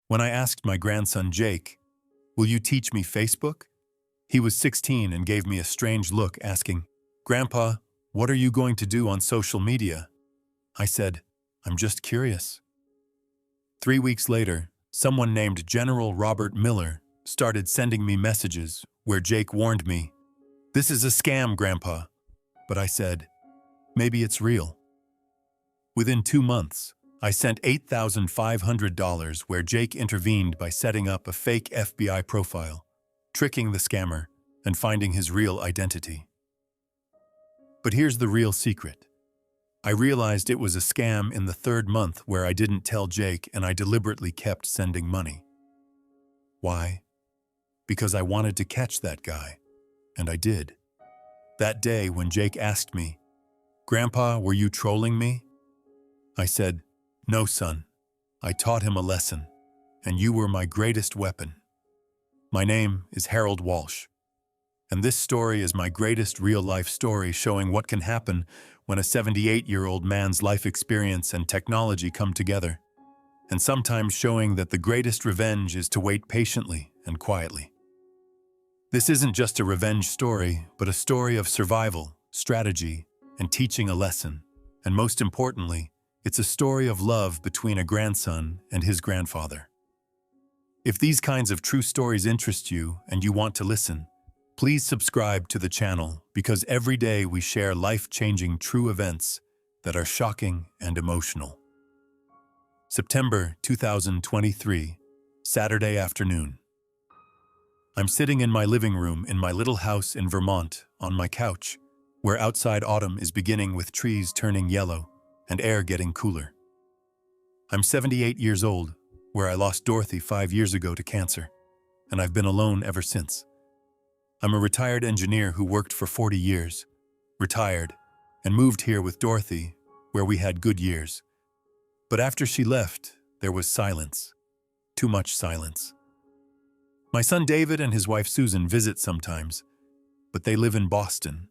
When I asked my grandson Jake, "Will you teach me Facebook?" He was 16 and gave me a strange look, asking, "Grandpa, what are you going to do on social media?" I said, "I'm just curious." 3 weeks later, someone named General Robert Miller started sending me messages where Jake warned me, "This is a scam, Grandpa." But I said, "Maybe it's real." Within 2 months, I sent $8,500 where Jake intervened by setting up a fake FBI profile, tricking the scammer, and finding his real identity. But here's the real secret. I realized it was a scam in the 3rd month where I didn't tell Jake and I deliberately kept sending money. Why? Because I wanted to catch that guy, and I did. That day when Jake asked me, "Grandpa, were you trolling me?" I said, "No, son. I taught him a lesson, and you were my greatest weapon." My name is Harold Walsh, and this story is my greatest real-life story showing what can happen when a 78-year-old man's life experience and technology come together, and sometimes showing that the greatest revenge is to wait patiently and quietly. This isn't just a revenge story, but a story of survival, strategy, and teaching a lesson, and most importantly, it's a story of love between a grandson and his grandfather. If these kinds of true stories interest you and you want to listen, please subscribe to the channel because every day we share life-changing true events that are shocking and emotional. September 2023, Saturday afternoon. I'm sitting in my living room in my little house in Vermont on my couch, where outside autumn is beginning with trees turning yellow and air getting cooler. I'm 78 years old, where I lost Dorothy 5 years ago to cancer, and I've been alone ever since. I'm a retired engineer who worked for 40 years, retired, and moved here with Dorothy, where we had good years. But after she left, there was silence. Too much silence. My son David and his wife Susan visit sometimes, but they live in Boston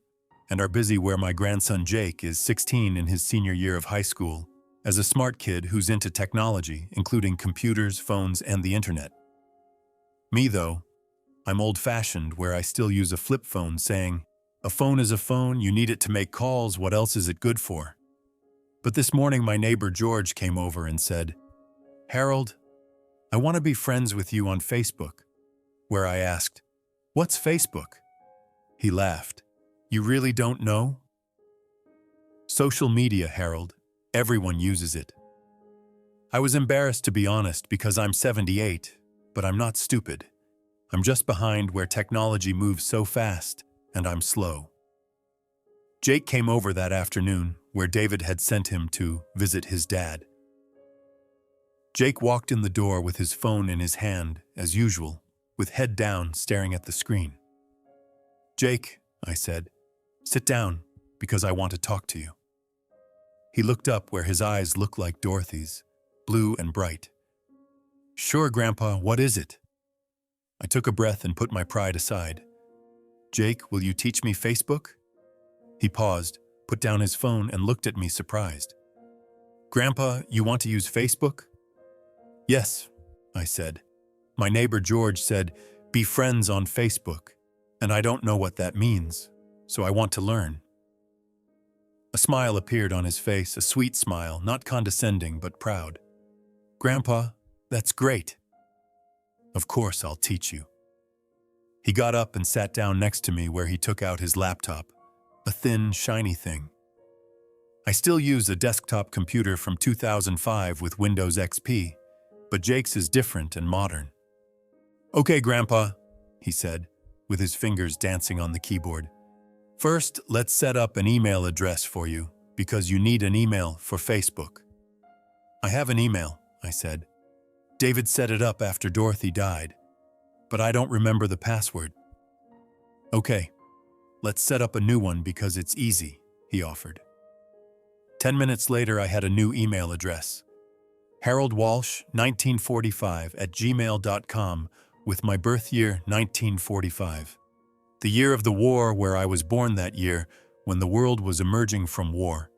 and are busy where my grandson Jake is 16 in his senior year of high school as a smart kid who's into technology, including computers, phones, and the internet. Me, though, I'm old-fashioned where I still use a flip phone saying, "A phone is a phone, you need it to make calls, what else is it good for?" But this morning my neighbor George came over and said, "Harold, I want to be friends with you on Facebook," where I asked, "What's Facebook?" He laughed. "You really don't know?" Social media, Harold. Everyone uses it. I was embarrassed to be honest because I'm 78, but I'm not stupid. I'm just behind where technology moves so fast, and I'm slow. Jake came over that afternoon where David had sent him to visit his dad. Jake walked in the door with his phone in his hand, as usual, with head down staring at the screen. "Jake," I said, "sit down, because I want to talk to you." He looked up where his eyes looked like Dorothy's, blue and bright. "Sure, Grandpa, what is it?" I took a breath and put my pride aside. "Jake, will you teach me Facebook?" He paused, put down his phone, and looked at me surprised. "Grandpa, you want to use Facebook?" "Yes," I said. "My neighbor George said, 'Be friends on Facebook,' and I don't know what that means, so I want to learn." A smile appeared on his face, a sweet smile, not condescending but proud. "Grandpa, that's great. Of course I'll teach you." He got up and sat down next to me where he took out his laptop, a thin, shiny thing. I still use a desktop computer from 2005 with Windows XP, but Jake's is different and modern. "Okay, Grandpa," he said, with his fingers dancing on the keyboard. "First, let's set up an email address for you, because you need an email for Facebook." "I have an email," I said. "David set it up after Dorothy died, but I don't remember the password." "Okay, let's set up a new one because it's easy," he offered. 10 minutes later, I had a new email address. haroldwalsh1945@gmail.com with my birth year 1945. The year of the war where I was born that year when the world was emerging from war,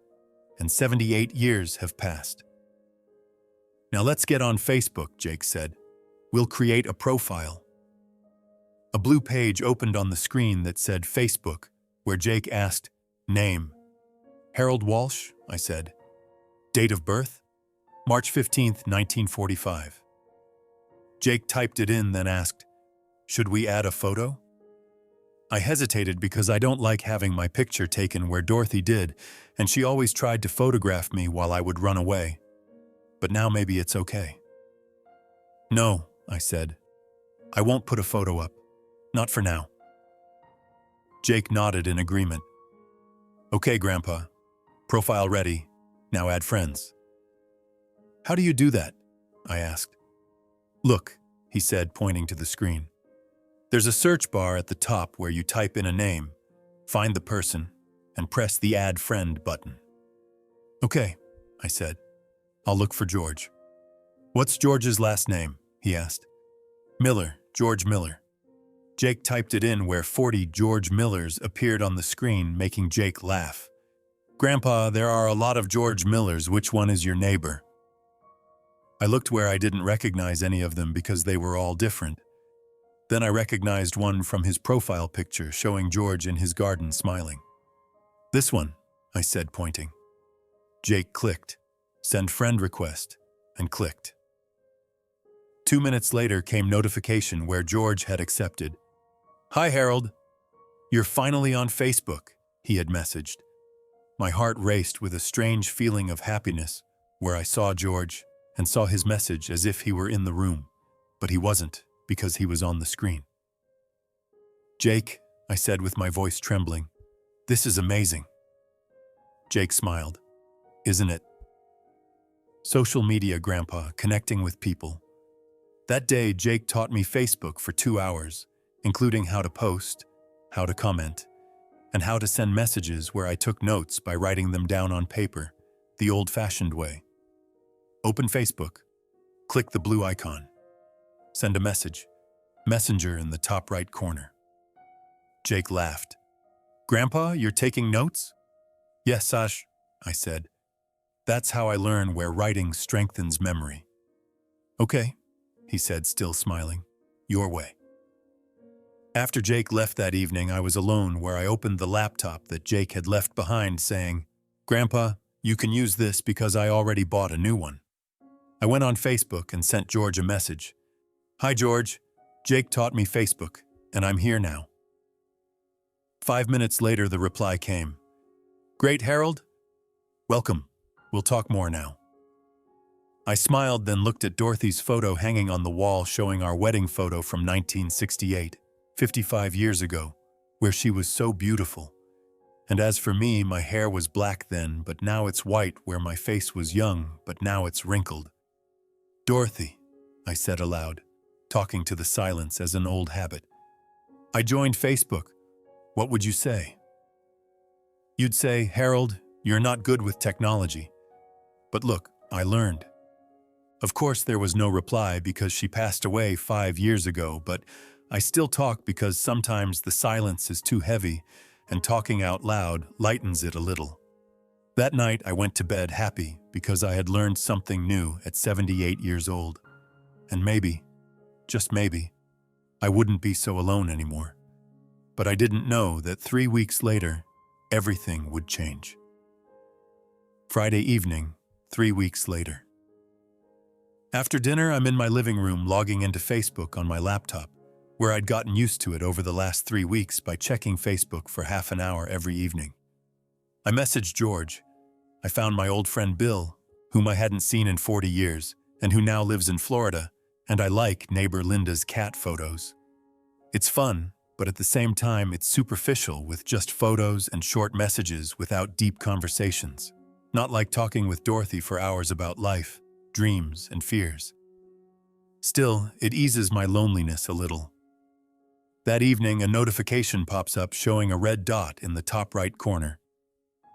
and 78 years have passed. "Now let's get on Facebook," Jake said, We'll create a profile. A blue page opened on the screen that said Facebook, where Jake asked, "Name." "Harold Walsh," I said. "Date of birth?" "March 15th, 1945. Jake typed it in, then asked, "Should we add a photo?" I hesitated because I don't like having my picture taken where Dorothy did, and she always tried to photograph me while I would run away. But now maybe it's okay. "No," I said. "I won't put a photo up. Not for now." Jake nodded in agreement. "Okay, Grandpa. Profile ready. Now add friends." "How do you do that?" I asked. "Look," he said, pointing to the screen. "There's a search bar at the top where you type in a name, find the person, and press the Add Friend button." "Okay," I said. "I'll look for George." "What's George's last name?" he asked. "Miller, George Miller." Jake typed it in where 40 George Millers appeared on the screen, making Jake laugh. "Grandpa, there are a lot of George Millers. Which one is your neighbor?" I looked where I didn't recognize any of them because they were all different. Then I recognized one from his profile picture showing George in his garden smiling. "This one," I said, pointing. Jake clicked, "Send friend request," and clicked. 2 minutes later came notification where George had accepted. "Hi, Harold. You're finally on Facebook," he had messaged. My heart raced with a strange feeling of happiness where I saw George and saw his message as if he were in the room, but he wasn't because he was on the screen. "Jake," I said with my voice trembling, "this is amazing." Jake smiled. "Isn't it?" Social media, Grandpa, connecting with people. That day, Jake taught me Facebook for 2 hours, including how to post, how to comment, and how to send messages where I took notes by writing them down on paper, the old-fashioned way. Open Facebook, click the blue icon, send a message, Messenger in the top right corner. Jake laughed. "Grandpa, you're taking notes?" "Yes, Sash," I said. "That's how I learn where writing strengthens memory." "Okay," he said, still smiling. "Your way." After Jake left that evening, I was alone where I opened the laptop that Jake had left behind, saying, "Grandpa, you can use this because I already bought a new one." I went on Facebook and sent George a message. "Hi, George. Jake taught me Facebook, and I'm here now." 5 minutes later, the reply came. "Great, Harold. Welcome. We'll talk more now." I smiled, then looked at Dorothy's photo hanging on the wall showing our wedding photo from 1968, 55 years ago, where she was so beautiful. And as for me, my hair was black then, but now it's white, where my face was young, but now it's wrinkled. "Dorothy," I said aloud, talking to the silence as an old habit. "I joined Facebook. What would you say?" "You'd say, 'Harold, you're not good with technology.' But look, I learned." Of course, there was no reply because she passed away 5 years ago, but I still talk because sometimes the silence is too heavy and talking out loud lightens it a little. That night, I went to bed happy because I had learned something new at 78 years old. And maybe, just maybe, I wouldn't be so alone anymore. But I didn't know that 3 weeks later, everything would change. Friday evening, 3 weeks later. After dinner, I'm in my living room logging into Facebook on my laptop, where I'd gotten used to it over the last 3 weeks by checking Facebook for half an hour every evening. I messaged George. I found my old friend Bill, whom I hadn't seen in 40 years, and who now lives in Florida, and I like neighbor Linda's cat photos. It's fun, but at the same time it's superficial with just photos and short messages without deep conversations. Not like talking with Dorothy for hours about life, dreams, and fears. Still, it eases my loneliness a little. That evening, a notification pops up showing a red dot in the top right corner.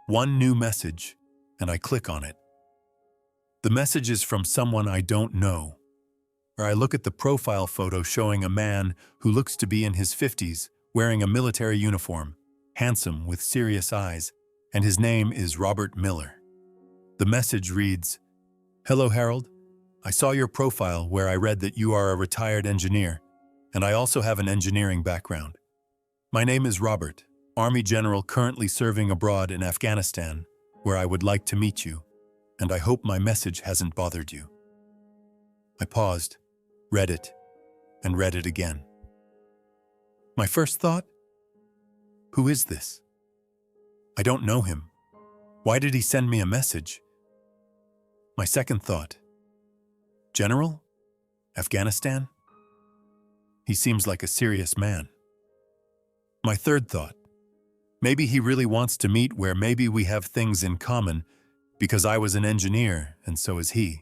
One new message, and I click on it. The message is from someone I don't know. Or I look at the profile photo showing a man who looks to be in his 50s, wearing a military uniform, handsome with serious eyes, and his name is Robert Miller. The message reads, "Hello, Harold. I saw your profile where I read that you are a retired engineer, and I also have an engineering background. My name is Robert, Army General currently serving abroad in Afghanistan, where I would like to meet you, and I hope my message hasn't bothered you. I paused, read it, and read it again. My first thought? Who is this? I don't know him. Why did he send me a message? My second thought. General? Afghanistan? He seems like a serious man. My third thought. Maybe he really wants to meet where maybe we have things in common because I was an engineer and so is he.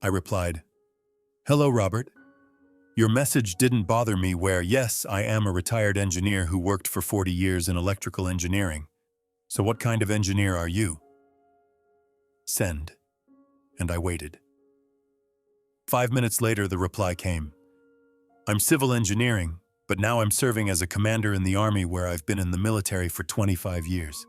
I replied, Hello, Robert. Your message didn't bother me where, yes, I am a retired engineer who worked for 40 years in electrical engineering. So what kind of engineer are you? Send. And I waited. 5 minutes later, the reply came. I'm civil engineering, but now I'm serving as a commander in the Army where I've been in the military for 25 years.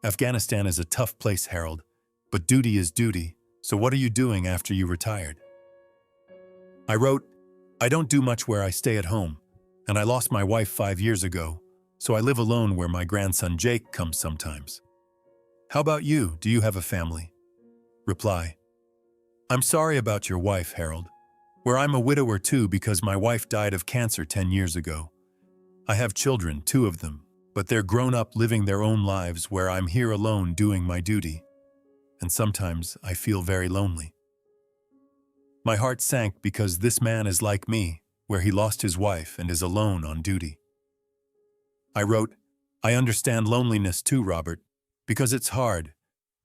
Afghanistan is a tough place, Harold, but duty is duty, so what are you doing after you retired? I wrote, I don't do much where I stay at home, and I lost my wife 5 years ago, so I live alone where my grandson Jake comes sometimes. How about you? Do you have a family? Reply, I'm sorry about your wife, Harold, where I'm a widower too because my wife died of cancer 10 years ago. I have children, 2 of them, but they're grown up living their own lives where I'm here alone doing my duty. And sometimes I feel very lonely. My heart sank because this man is like me, where he lost his wife and is alone on duty. I wrote, I understand loneliness too, Robert, because it's hard,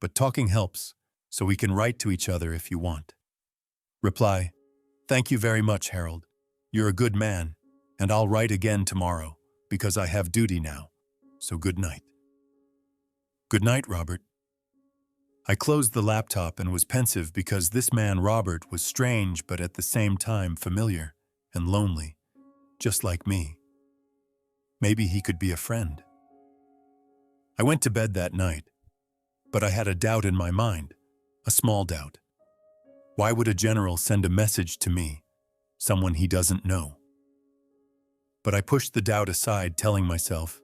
but talking helps, so we can write to each other if you want. Reply, thank you very much, Harold. You're a good man, and I'll write again tomorrow, because I have duty now, so good night. Good night, Robert. I closed the laptop and was pensive because this man, Robert, was strange but at the same time familiar and lonely, just like me. Maybe he could be a friend. I went to bed that night, but I had a doubt in my mind, a small doubt. Why would a general send a message to me, someone he doesn't know? But I pushed the doubt aside, telling myself,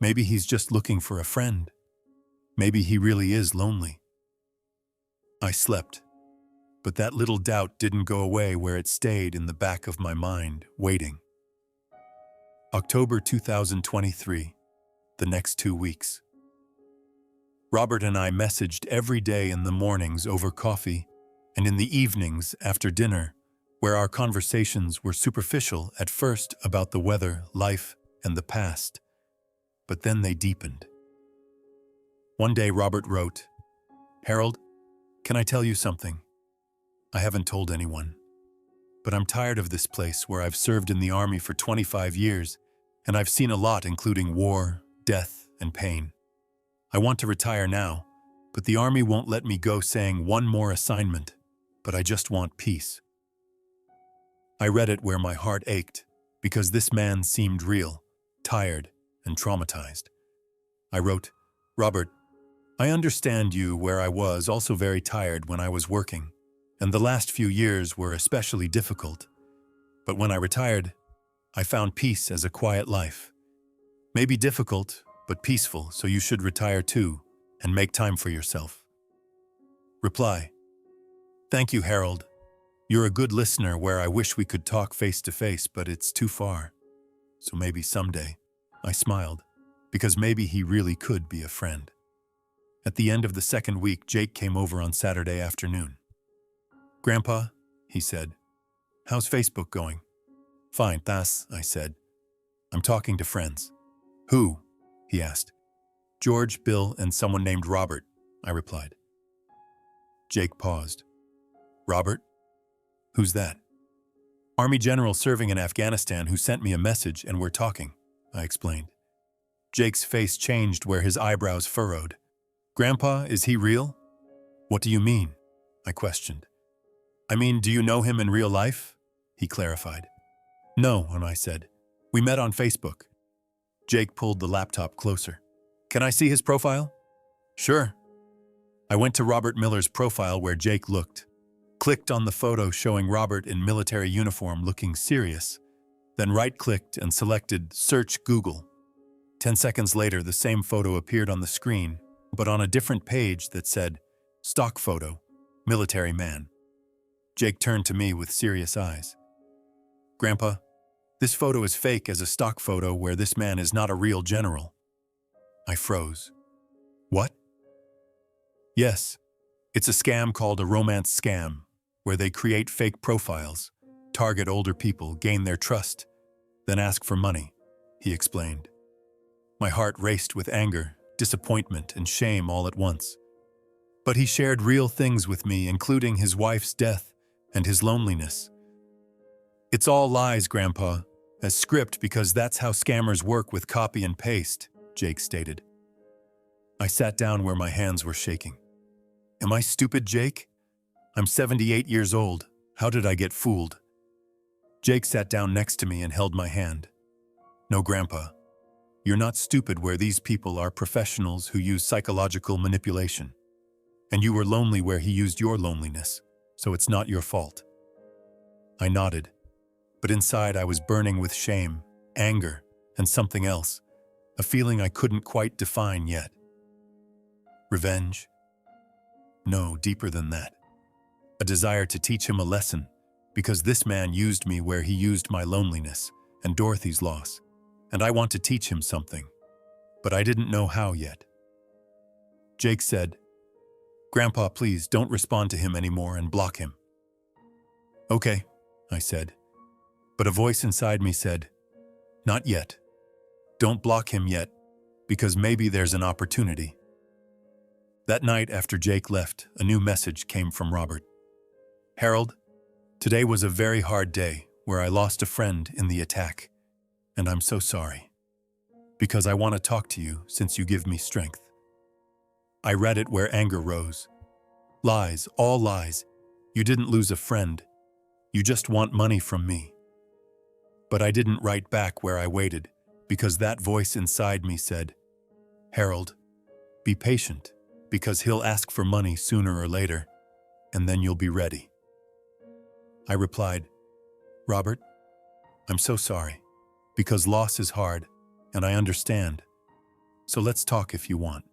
maybe he's just looking for a friend. Maybe he really is lonely. I slept, but that little doubt didn't go away where it stayed in the back of my mind, waiting. October 2023, the next 2 weeks. Robert and I messaged every day in the mornings over coffee and in the evenings after dinner, where our conversations were superficial at first about the weather, life, and the past, but then they deepened. One day Robert wrote, Harold, can I tell you something? I haven't told anyone, but I'm tired of this place where I've served in the Army for 25 years, and I've seen a lot including war, death, and pain. I want to retire now, but the Army won't let me go saying one more assignment, but I just want peace. I read it where my heart ached, because this man seemed real, tired, and traumatized. I wrote, Robert, I understand you where I was also very tired when I was working, and the last few years were especially difficult. But when I retired, I found peace as a quiet life. Maybe difficult, but peaceful, so you should retire too, and make time for yourself. Reply, thank you, Harold. You're a good listener where I wish we could talk face to face, but it's too far. So maybe someday. I smiled, because maybe he really could be a friend. At the end of the second week, Jake came over on Saturday afternoon. Grandpa, he said, how's Facebook going? Fine, thanks, I said. I'm talking to friends. Who? He asked. George, Bill, and someone named Robert, I replied. Jake paused. Robert? Who's that? Army general serving in Afghanistan who sent me a message and we're talking, I explained. Jake's face changed where his eyebrows furrowed. Grandpa, is he real? What do you mean? I questioned. I mean, do you know him in real life? He clarified. No, and I said. We met on Facebook. Jake pulled the laptop closer. Can I see his profile? Sure. I went to Robert Miller's profile where Jake looked, clicked on the photo showing Robert in military uniform looking serious, then right-clicked and selected Search Google. 10 seconds later, the same photo appeared on the screen, but on a different page that said, Stock photo, military man. Jake turned to me with serious eyes. Grandpa, this photo is fake as a stock photo where this man is not a real general. I froze. What? Yes, it's a scam called a romance scam, where they create fake profiles, target older people, gain their trust, then ask for money, he explained. My heart raced with anger, disappointment, and shame all at once. But he shared real things with me, including his wife's death and his loneliness. It's all lies, Grandpa, as script because that's how scammers work with copy and paste, Jake stated. I sat down where my hands were shaking. Am I stupid, Jake? I'm 78 years old. How did I get fooled? Jake sat down next to me and held my hand. No, Grandpa. You're not stupid where these people are professionals who use psychological manipulation. And you were lonely where he used your loneliness, so it's not your fault. I nodded, but inside I was burning with shame, anger, and something else, a feeling I couldn't quite define yet. Revenge? No, deeper than that. A desire to teach him a lesson, because this man used me where he used my loneliness and Dorothy's loss, and I want to teach him something, but I didn't know how yet. Jake said, Grandpa, please don't respond to him anymore and block him. Okay, I said, but a voice inside me said, not yet. Don't block him yet, because maybe there's an opportunity. That night after Jake left, a new message came from Robert. Harold, today was a very hard day where I lost a friend in the attack, and I'm so sorry, because I want to talk to you since you give me strength. I read it where anger rose. Lies, all lies. You didn't lose a friend. You just want money from me. But I didn't write back where I waited, because that voice inside me said, Harold, be patient, because he'll ask for money sooner or later, and then you'll be ready. I replied, Robert, I'm so sorry, because loss is hard, and I understand. So let's talk if you want.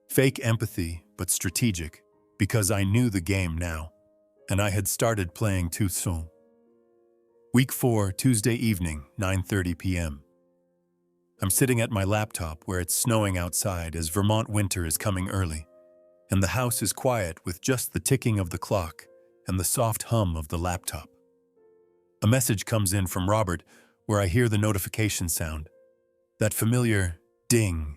Fake empathy, but strategic, because I knew the game now, and I had started playing too soon. Week 4, Tuesday evening, 9:30 p.m. I'm sitting at my laptop where it's snowing outside as Vermont winter is coming early, and the house is quiet with just the ticking of the clock and the soft hum of the laptop. A message comes in from Robert where I hear the notification sound, that familiar ding.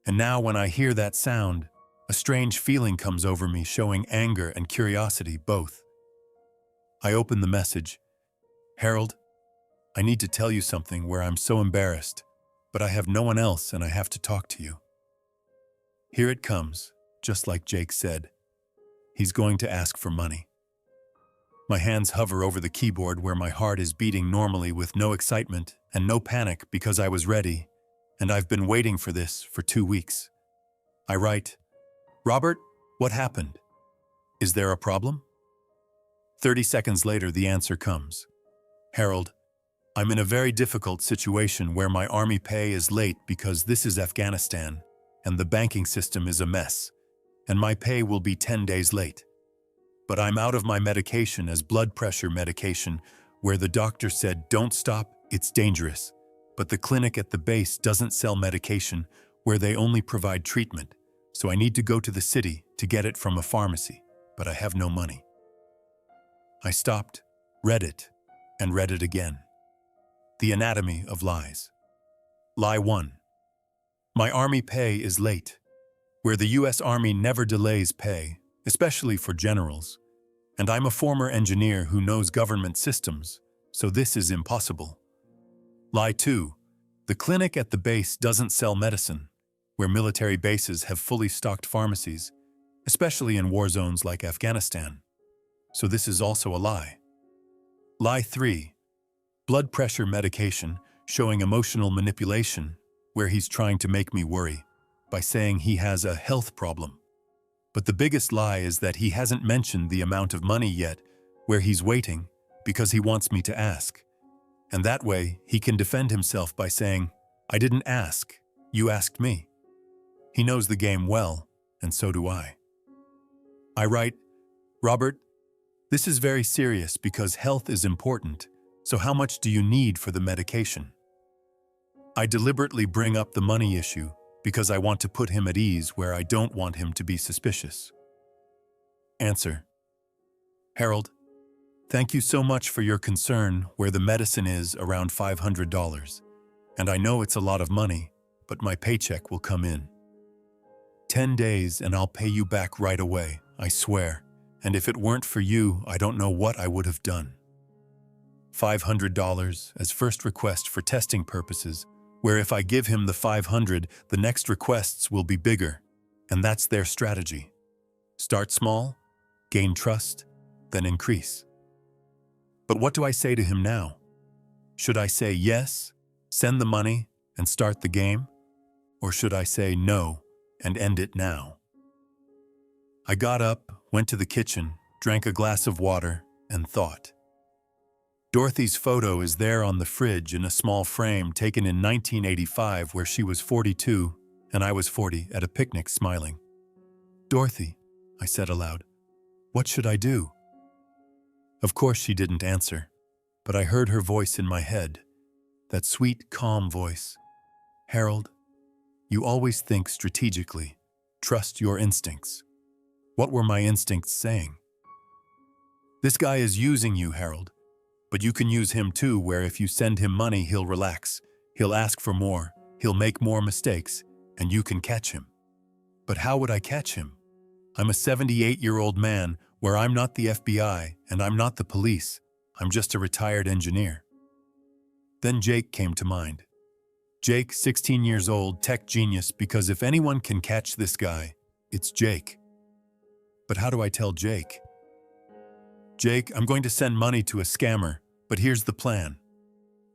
And now when I hear that sound, a strange feeling comes over me showing anger and curiosity both. I open the message. Harold, I need to tell you something where I'm so embarrassed, but I have no one else and I have to talk to you. Here it comes, just like Jake said. He's going to ask for money. My hands hover over the keyboard where my heart is beating normally with no excitement and no panic because I was ready, and I've been waiting for this for 2 weeks. I write, Robert, what happened? Is there a problem? 30 seconds later, the answer comes. Harold, I'm in a very difficult situation where my army pay is late because this is Afghanistan, and the banking system is a mess, and my pay will be 10 days late. But I'm out of my medication as blood pressure medication, where the doctor said, don't stop, it's dangerous. But the clinic at the base doesn't sell medication, where they only provide treatment, so I need to go to the city to get it from a pharmacy, but I have no money. I stopped, read it, and read it again. The Anatomy of Lies. Lie 1. My army pay is late, where the U.S. Army never delays pay, especially for generals, and I'm a former engineer who knows government systems, so this is impossible. Lie 2. The clinic at the base doesn't sell medicine, where military bases have fully stocked pharmacies, especially in war zones like Afghanistan. So this is also a lie. Lie 3. Blood pressure medication showing emotional manipulation, where he's trying to make me worry by saying he has a health problem. But the biggest lie is that he hasn't mentioned the amount of money yet, where he's waiting, because he wants me to ask. And that way, he can defend himself by saying, "I didn't ask, you asked me." He knows the game well, and so do I. I write, "Robert, this is very serious because health is important, so how much do you need for the medication?" I deliberately bring up the money issue because I want to put him at ease where I don't want him to be suspicious. Answer: Harold, thank you so much for your concern where the medicine is around $500. And I know it's a lot of money, but my paycheck will come in. 10 days and I'll pay you back right away, I swear. And if it weren't for you, I don't know what I would have done. $500 as first request for testing purposes, where if I give him the 500, the next requests will be bigger. And that's their strategy. Start small, gain trust, then increase. But what do I say to him now? Should I say yes, send the money, and start the game? Or should I say no and end it now? I got up, went to the kitchen, drank a glass of water, and thought. Dorothy's photo is there on the fridge in a small frame taken in 1985 where she was 42 and I was 40 at a picnic smiling. "Dorothy," I said aloud, "what should I do?" Of course she didn't answer, but I heard her voice in my head, that sweet, calm voice. "Harold, you always think strategically. Trust your instincts." What were my instincts saying? This guy is using you, Harold. But you can use him too, where if you send him money, he'll relax. He'll ask for more. He'll make more mistakes, and you can catch him. But how would I catch him? I'm a 78-year-old man where I'm not the FBI and I'm not the police. I'm just a retired engineer. Then Jake came to mind. Jake, 16 years old, tech genius, because if anyone can catch this guy, it's Jake. But how do I tell Jake? "Jake, I'm going to send money to a scammer, but here's the plan."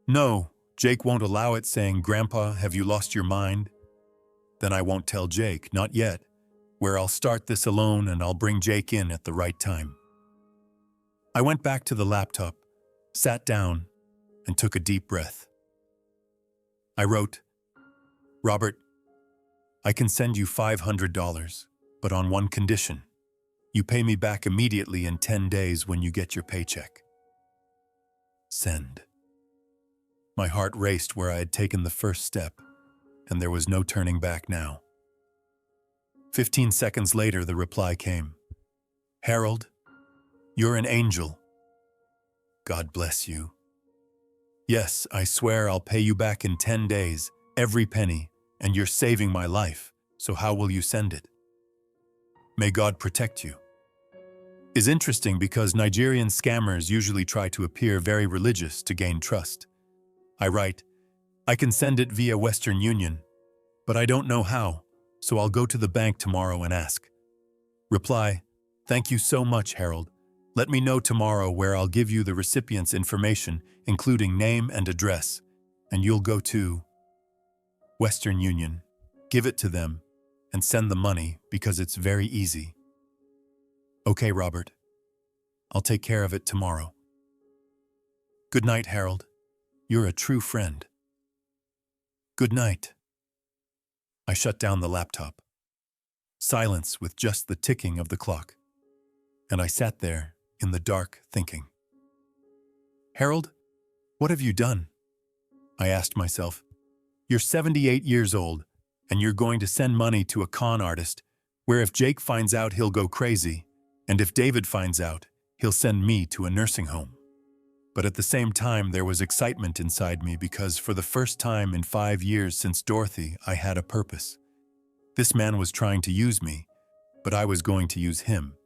No, Jake won't allow it, saying, "Grandpa, have you lost your mind?" Then I won't tell Jake, not yet, where I'll start this alone and I'll bring Jake in at the right time. I went back to the laptop, sat down, and took a deep breath. I wrote, "Robert, I can send you $500, but on one condition. You pay me back immediately in 10 days when you get your paycheck." Send. My heart raced where I had taken the first step, and there was no turning back now. 15 seconds later, the reply came. "Harold, you're an angel. God bless you. Yes, I swear I'll pay you back in 10 days, every penny, and you're saving my life, so how will you send it? May God protect you." Is interesting because Nigerian scammers usually try to appear very religious to gain trust. I write, "I can send it via Western Union, but I don't know how, so I'll go to the bank tomorrow and ask." Reply, "Thank you so much, Harold. Let me know tomorrow where I'll give you the recipient's information, including name and address, and you'll go to Western Union, give it to them, and send the money because it's very easy." "Okay, Robert. I'll take care of it tomorrow." "Good night, Harold. You're a true friend." "Good night." I shut down the laptop. Silence with just the ticking of the clock. And I sat there in the dark thinking. "Harold, what have you done?" I asked myself. "You're 78 years old, and you're going to send money to a con artist, where if Jake finds out, he'll go crazy. And if David finds out, he'll send me to a nursing home." But at the same time, there was excitement inside me because for the first time in 5 years since Dorothy, I had a purpose. This man was trying to use me, but I was going to use him.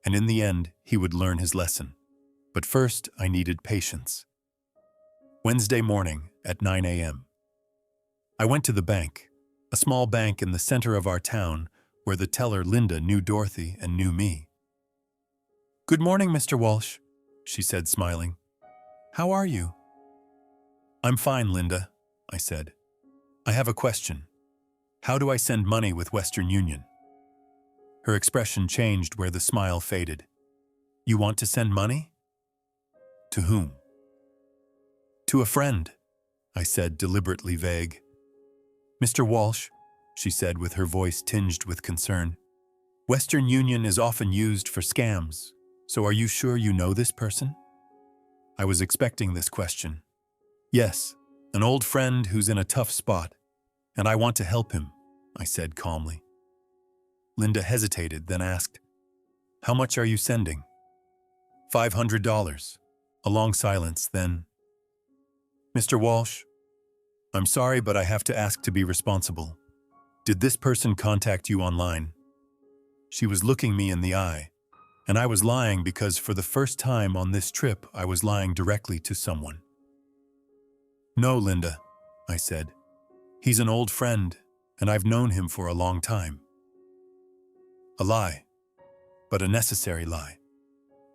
And in the end, he would learn his lesson. But first, I needed patience. Wednesday morning at 9 a.m. I went to the bank, a small bank in the center of our town, where the teller Linda knew Dorothy and knew me. "Good morning, Mr. Walsh," she said, smiling. "How are you?" "I'm fine, Linda," I said. "I have a question. How do I send money with Western Union?" Her expression changed where the smile faded. You want to send money? To whom? To a friend, I said, deliberately vague. Mr. Walsh, she said with her voice tinged with concern. Western Union is often used for scams, so are you sure you know this person? I was expecting this question. Yes, an old friend who's in a tough spot, and I want to help him, I said calmly. Linda hesitated, then asked, How much are you sending? $500. A long silence, then, Mr. Walsh, I'm sorry, but I have to ask to be responsible. Did this person contact you online? She was looking me in the eye, and I was lying because for the first time on this trip, I was lying directly to someone. No, Linda, I said. He's an old friend, and I've known him for a long time. A lie, but a necessary lie.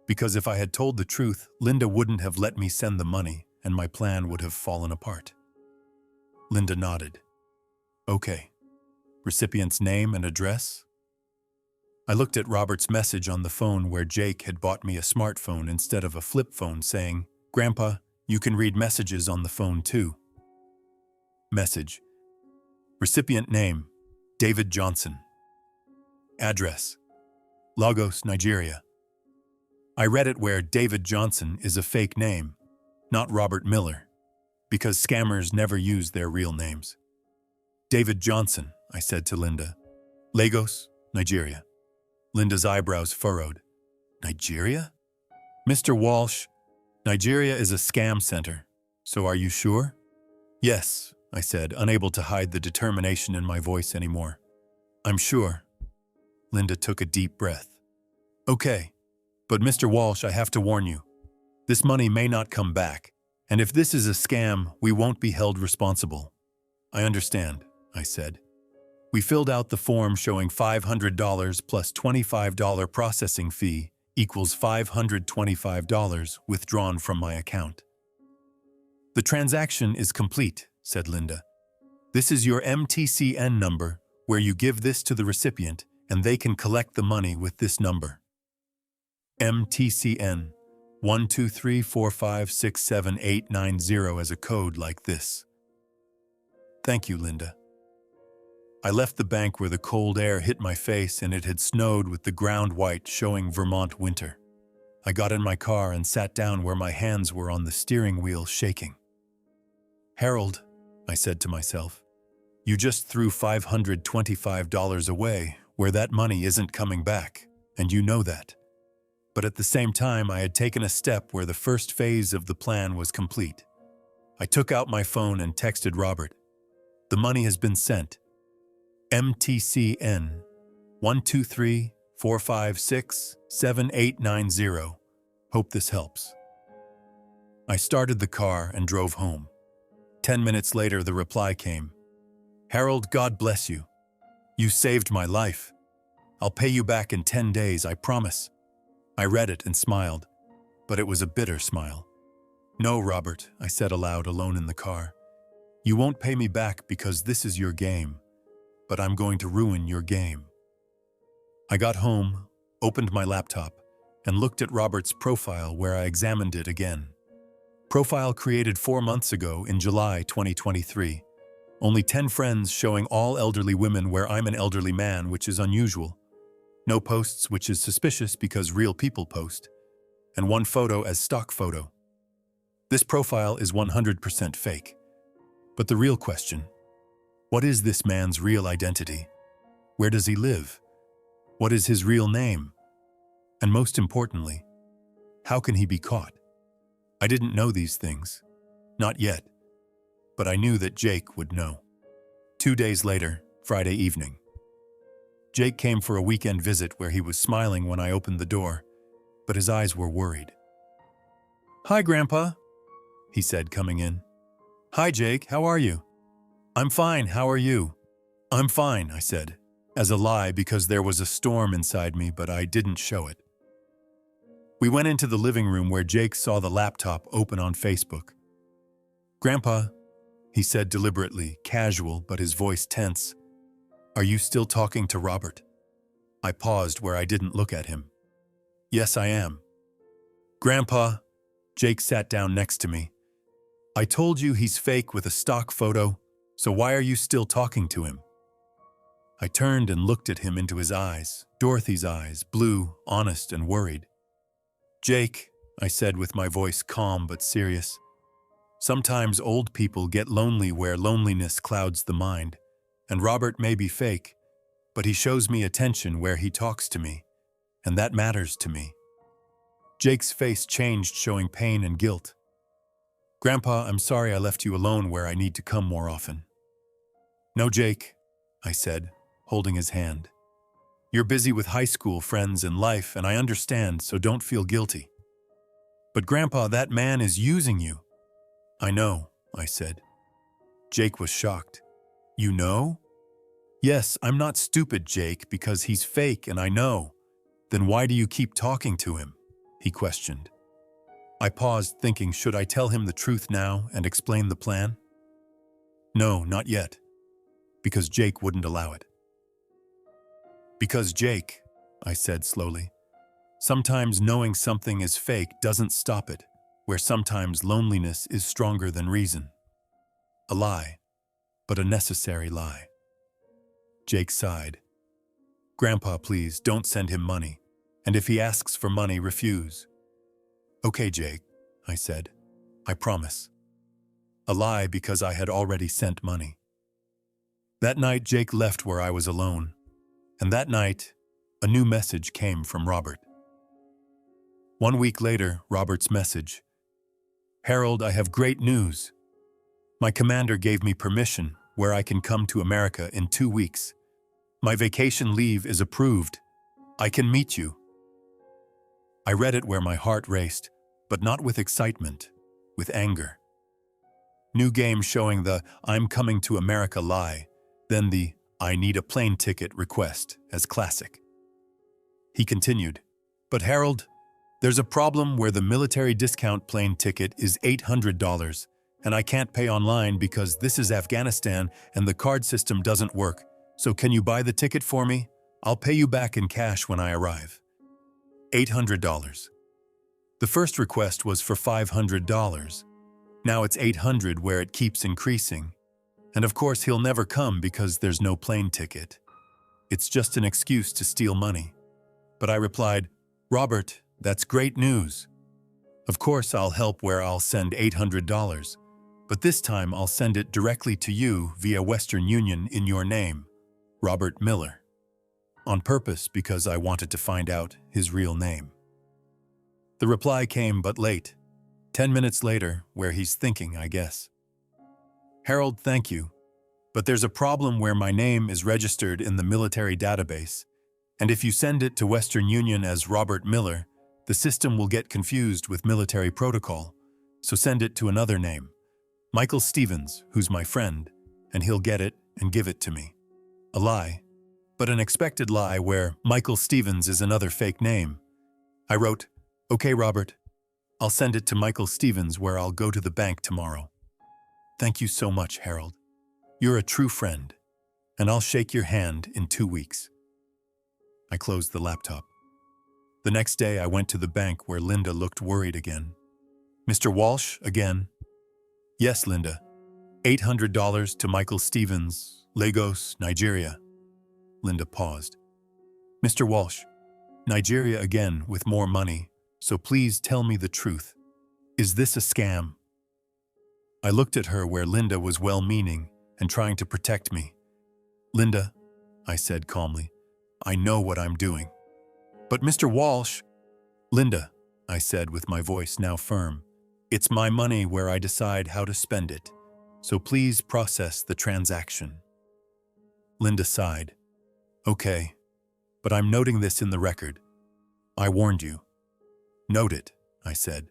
Because if I had told the truth, Linda wouldn't have let me send the money, and my plan would have fallen apart. Linda nodded. Okay. Recipient's name and address? I looked at Robert's message on the phone where Jake had bought me a smartphone instead of a flip phone saying, Grandpa, you can read messages on the phone too. Message. Recipient name, David Johnson. Address, Lagos, Nigeria. I read it where David Johnson is a fake name, not Robert Miller, because scammers never use their real names. David Johnson, I said to Linda. Lagos, Nigeria. Linda's eyebrows furrowed. Nigeria? Mr. Walsh, Nigeria is a scam center, so are you sure? Yes, I said, unable to hide the determination in my voice anymore. I'm sure. Linda took a deep breath. Okay, but Mr. Walsh, I have to warn you. This money may not come back, and if this is a scam, we won't be held responsible. I understand, I said. We filled out the form showing $500 plus $25 processing fee equals $525 withdrawn from my account. The transaction is complete, said Linda. This is your MTCN number where you give this to the recipient and they can collect the money with this number. MTCN 12345678890 as a code like this. Thank you, Linda. I left the bank where the cold air hit my face and it had snowed with the ground white showing Vermont winter. I got in my car and sat down where my hands were on the steering wheel shaking. Harold, I said to myself, you just threw $525 away where that money isn't coming back, and you know that. But at the same time, I had taken a step where the first phase of the plan was complete. I took out my phone and texted Robert. The money has been sent. MTCN 12345678890. Hope this helps. I started the car and drove home. 10 minutes later, the reply came. Harold, God bless you. You saved my life. I'll pay you back in 10 days, I promise. I read it and smiled, but it was a bitter smile. No, Robert, I said aloud, alone in the car. You won't pay me back because this is your game, but I'm going to ruin your game. I got home, opened my laptop, and looked at Robert's profile where I examined it again. Profile created 4 months ago in July 2023. Only 10 friends showing all elderly women where I'm an elderly man, which is unusual. No posts, which is suspicious because real people post. And 1 photo as stock photo. This profile is 100% fake. But the real question, what is this man's real identity? Where does he live? What is his real name? And most importantly, how can he be caught? I didn't know these things. Not yet. But I knew that Jake would know. 2 days later, Friday evening. Jake came for a weekend visit where he was smiling when I opened the door, but his eyes were worried. Hi, Grandpa, he said, coming in. Hi, Jake, how are you? I'm fine, how are you? I'm fine, I said, as a lie because there was a storm inside me, but I didn't show it. We went into the living room where Jake saw the laptop open on Facebook. Grandpa, he said deliberately, casual, but his voice tense, are you still talking to Robert? I paused where I didn't look at him. Yes, I am. Grandpa, Jake sat down next to me. I told you he's fake with a stock photo, so why are you still talking to him? I turned and looked at him into his eyes, Dorothy's eyes, blue, honest, and worried. Jake, I said with my voice calm but serious, sometimes old people get lonely where loneliness clouds the mind, and Robert may be fake, but he shows me attention where he talks to me, and that matters to me. Jake's face changed, showing pain and guilt. Grandpa, I'm sorry I left you alone where I need to come more often. No, Jake, I said, holding his hand. You're busy with high school friends and life, and I understand, so don't feel guilty. But Grandpa, that man is using you. I know, I said. Jake was shocked. You know? Yes, I'm not stupid, Jake, because he's fake and I know. Then why do you keep talking to him? He questioned. I paused, thinking, should I tell him the truth now and explain the plan? No, not yet. Because Jake wouldn't allow it. Because Jake, I said slowly, sometimes knowing something is fake doesn't stop it, where sometimes loneliness is stronger than reason. A lie, but a necessary lie. Jake sighed. Grandpa, please, don't send him money. And if he asks for money, refuse. Okay, Jake, I said. I promise. A lie because I had already sent money. That night, Jake left where I was alone. And that night, a new message came from Robert. 1 week later, Robert's message. Harold, I have great news. My commander gave me permission where I can come to America in 2 weeks. My vacation leave is approved. I can meet you. I read it where my heart raced, but not with excitement, with anger. New game showing the I'm coming to America lie, then the I need a plane ticket request as classic. He continued, but Harold, there's a problem where the military discount plane ticket is $800, and I can't pay online because this is Afghanistan and the card system doesn't work. So can you buy the ticket for me? I'll pay you back in cash when I arrive. $800. The first request was for $500. Now it's $800 where it keeps increasing. And of course he'll never come because there's no plane ticket. It's just an excuse to steal money. But I replied, Robert, that's great news. Of course I'll help where I'll send $800, but this time I'll send it directly to you via Western Union in your name, Robert Miller. On purpose because I wanted to find out his real name. The reply came but late, 10 minutes later, where he's thinking, I guess. Harold, thank you, but there's a problem where my name is registered in the military database, and if you send it to Western Union as Robert Miller, the system will get confused with military protocol, so send it to another name, Michael Stevens, who's my friend, and he'll get it and give it to me. A lie, but an expected lie where Michael Stevens is another fake name. I wrote, okay, Robert, I'll send it to Michael Stevens where I'll go to the bank tomorrow. Thank you so much, Harold. You're a true friend, and I'll shake your hand in 2 weeks. I closed the laptop. The next day I went to the bank where Linda looked worried again. Mr. Walsh, again. Yes, Linda. $800 to Michael Stevens, Lagos, Nigeria. Linda paused. Mr. Walsh, Nigeria again with more money, so please tell me the truth. Is this a scam? I looked at her where Linda was well-meaning and trying to protect me. Linda, I said calmly, I know what I'm doing. But Mr. Walsh, Linda, I said with my voice now firm, it's my money where I decide how to spend it, so please process the transaction. Linda sighed. Okay, but I'm noting this in the record. I warned you. Note it, I said.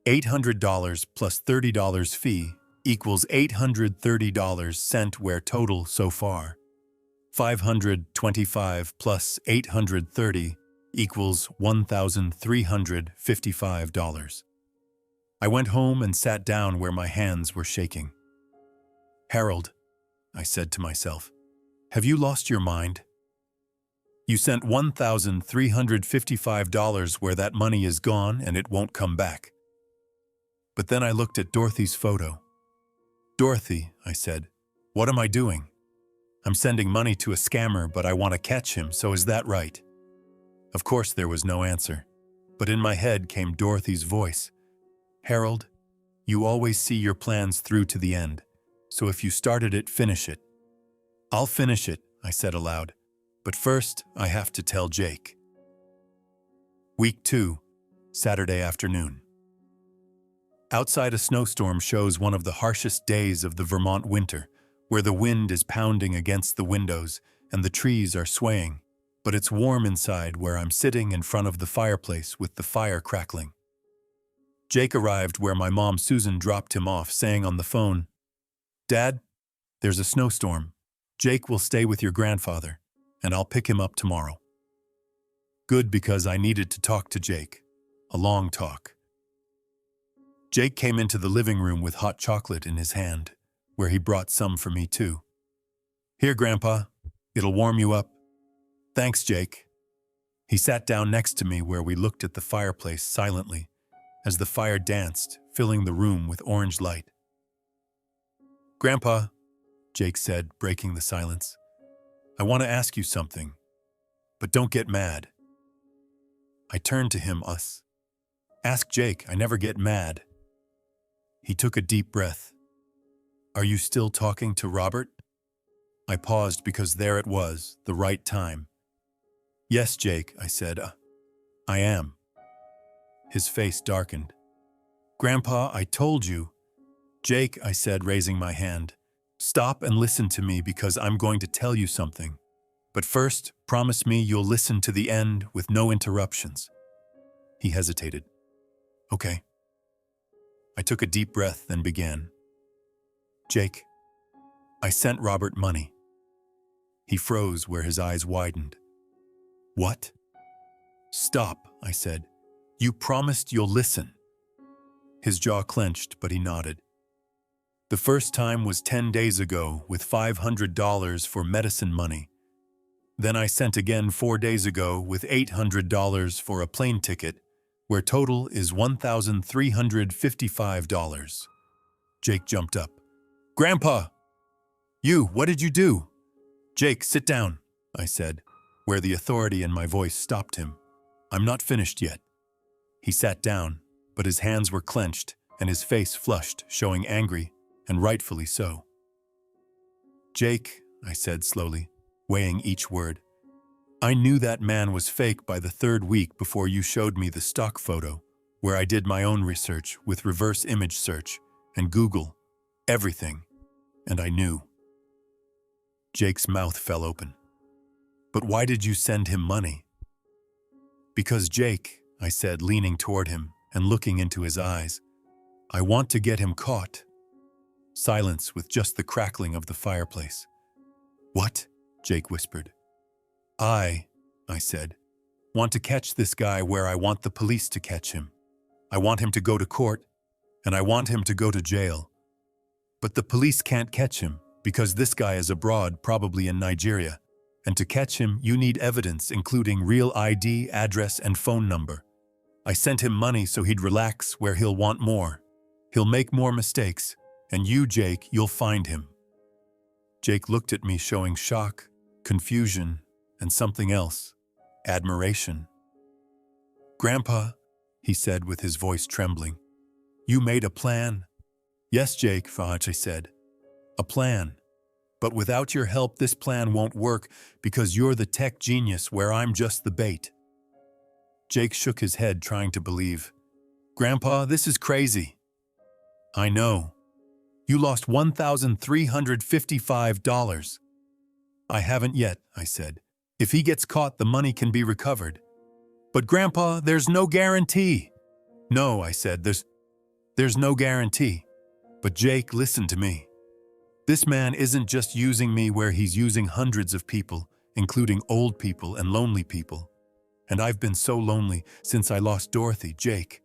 $800 plus $30 fee equals $830 sent where total so far. 525 plus 830 equals $1,355. I went home and sat down where my hands were shaking. Harold, I said to myself, have you lost your mind? You sent $1,355 where that money is gone and it won't come back. But then I looked at Dorothy's photo. Dorothy, I said, what am I doing? I'm sending money to a scammer, but I want to catch him, so is that right? Of course there was no answer, but in my head came Dorothy's voice. Harold, you always see your plans through to the end, so if you started it, finish it. I'll finish it, I said aloud, but first I have to tell Jake. Week 2, Saturday afternoon. Outside, a snowstorm shows one of the harshest days of the Vermont winter, where the wind is pounding against the windows and the trees are swaying, but it's warm inside where I'm sitting in front of the fireplace with the fire crackling. Jake arrived where my mom Susan dropped him off, saying on the phone, Dad, there's a snowstorm. Jake will stay with your grandfather, and I'll pick him up tomorrow. Good, because I needed to talk to Jake. A long talk. Jake came into the living room with hot chocolate in his hand, where he brought some for me too. Here, Grandpa. It'll warm you up. Thanks, Jake. He sat down next to me where we looked at the fireplace silently, as the fire danced, filling the room with orange light. Grandpa, Jake said, breaking the silence, I want to ask you something, but don't get mad. I turned to him, us. Ask Jake, I never get mad. He took a deep breath. Are you still talking to Robert? I paused because there it was, the right time. Yes, Jake, I said. I am. His face darkened. Grandpa, I told you. Jake, I said, raising my hand. Stop and listen to me because I'm going to tell you something. But first, promise me you'll listen to the end with no interruptions. He hesitated. Okay. I took a deep breath, then began. Jake, I sent Robert money. He froze where his eyes widened. What? Stop, I said. You promised you'll listen. His jaw clenched, but he nodded. The first time was 10 days ago with $500 for medicine money. Then I sent again 4 days ago with $800 for a plane ticket, where total is $1,355. Jake jumped up. Grandpa! What did you do? Jake, sit down, I said, where the authority in my voice stopped him. I'm not finished yet. He sat down, but his hands were clenched and his face flushed, showing angry, and rightfully so. Jake, I said slowly, weighing each word, I knew that man was fake by the 3rd week before you showed me the stock photo, where I did my own research with reverse image search and Google, everything, and I knew. Jake's mouth fell open. But why did you send him money? Because Jake, I said, leaning toward him and looking into his eyes, I want to get him caught. Silence with just the crackling of the fireplace. What? Jake whispered. I said, want to catch this guy where I want the police to catch him. I want him to go to court, and I want him to go to jail. But the police can't catch him because this guy is abroad, probably in Nigeria. And to catch him, you need evidence, including real ID, address, and phone number. I sent him money so he'd relax where he'll want more. He'll make more mistakes, and you, Jake, you'll find him. Jake looked at me, showing shock, confusion, and something else, admiration. Grandpa, he said with his voice trembling, you made a plan? Yes, Jake, I said. A plan. But without your help, this plan won't work because you're the tech genius where I'm just the bait. Jake shook his head, trying to believe. Grandpa, this is crazy. I know. You lost $1,355. I haven't yet, I said. If he gets caught, the money can be recovered. But Grandpa, there's no guarantee. No, I said, there's no guarantee. But Jake, listen to me. This man isn't just using me where he's using hundreds of people, including old people and lonely people. And I've been so lonely since I lost Dorothy, Jake,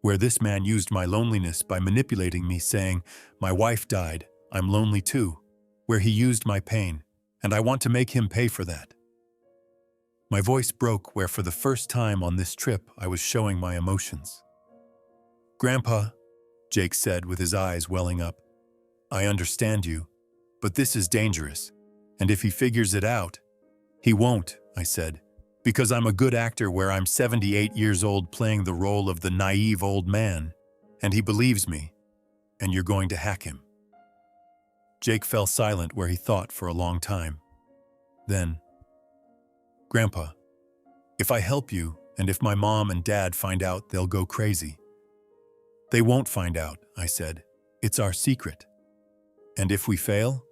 where this man used my loneliness by manipulating me, saying, my wife died, I'm lonely too, where he used my pain, and I want to make him pay for that. My voice broke where for the first time on this trip I was showing my emotions. "Grandpa," Jake said with his eyes welling up, "I understand you, but this is dangerous, and if he figures it out—" "He won't," I said, "because I'm a good actor where I'm 78 years old playing the role of the naive old man, and he believes me, and you're going to hack him." Jake fell silent where he thought for a long time. Then, "Grandpa, if I help you, and if my mom and dad find out, they'll go crazy." "They won't find out," I said. "It's our secret." "And if we fail?"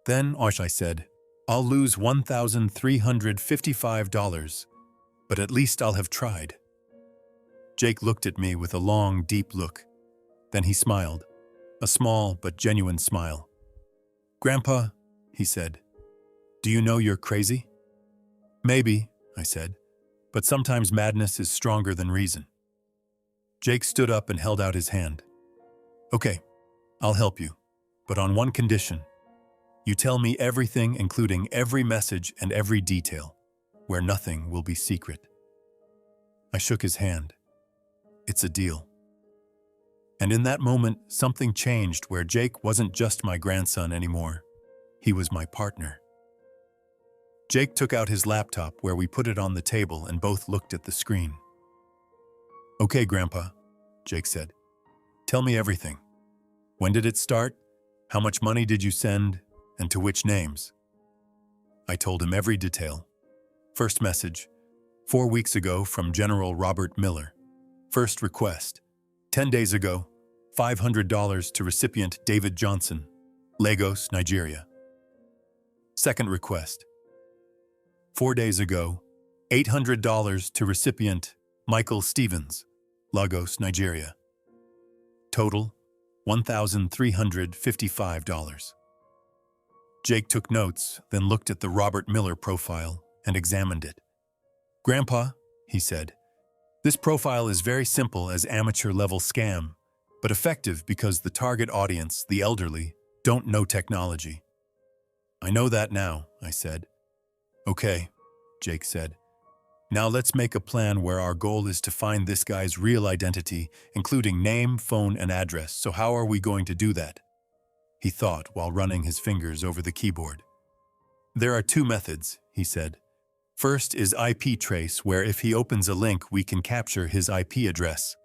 "Then," I said, "I'll lose $1,355, but at least I'll have tried." Jake looked at me with a long, deep look. Then he smiled, a small but genuine smile. "Grandpa," he said, "do you know you're crazy?" "Maybe," I said, "but sometimes madness is stronger than reason." Jake stood up and held out his hand. "Okay, I'll help you, but on one condition. You tell me everything, including every message and every detail, where nothing will be secret." I shook his hand. "It's a deal." And in that moment, something changed where Jake wasn't just my grandson anymore. He was my partner. Jake took out his laptop where we put it on the table and both looked at the screen. "Okay, Grandpa," Jake said. "Tell me everything. When did it start? How much money did you send? And to which names?" I told him every detail. First message, 4 weeks ago from General Robert Miller. First request, 10 days ago, $500 to recipient David Johnson, Lagos, Nigeria. Second request, 4 days ago, $800 to recipient Michael Stevens, Lagos, Nigeria. Total, $1,355. Jake took notes, then looked at the Robert Miller profile and examined it. "Grandpa," he said, "this profile is very simple as amateur-level scam, but effective because the target audience, the elderly, don't know technology." "I know that now," I said. "Okay," Jake said. "Now let's make a plan where our goal is to find this guy's real identity, including name, phone, and address. So how are we going to do that?" He thought while running his fingers over the keyboard. "There are 2 methods," he said. "First is IP trace, where if he opens a link, we can capture his IP address.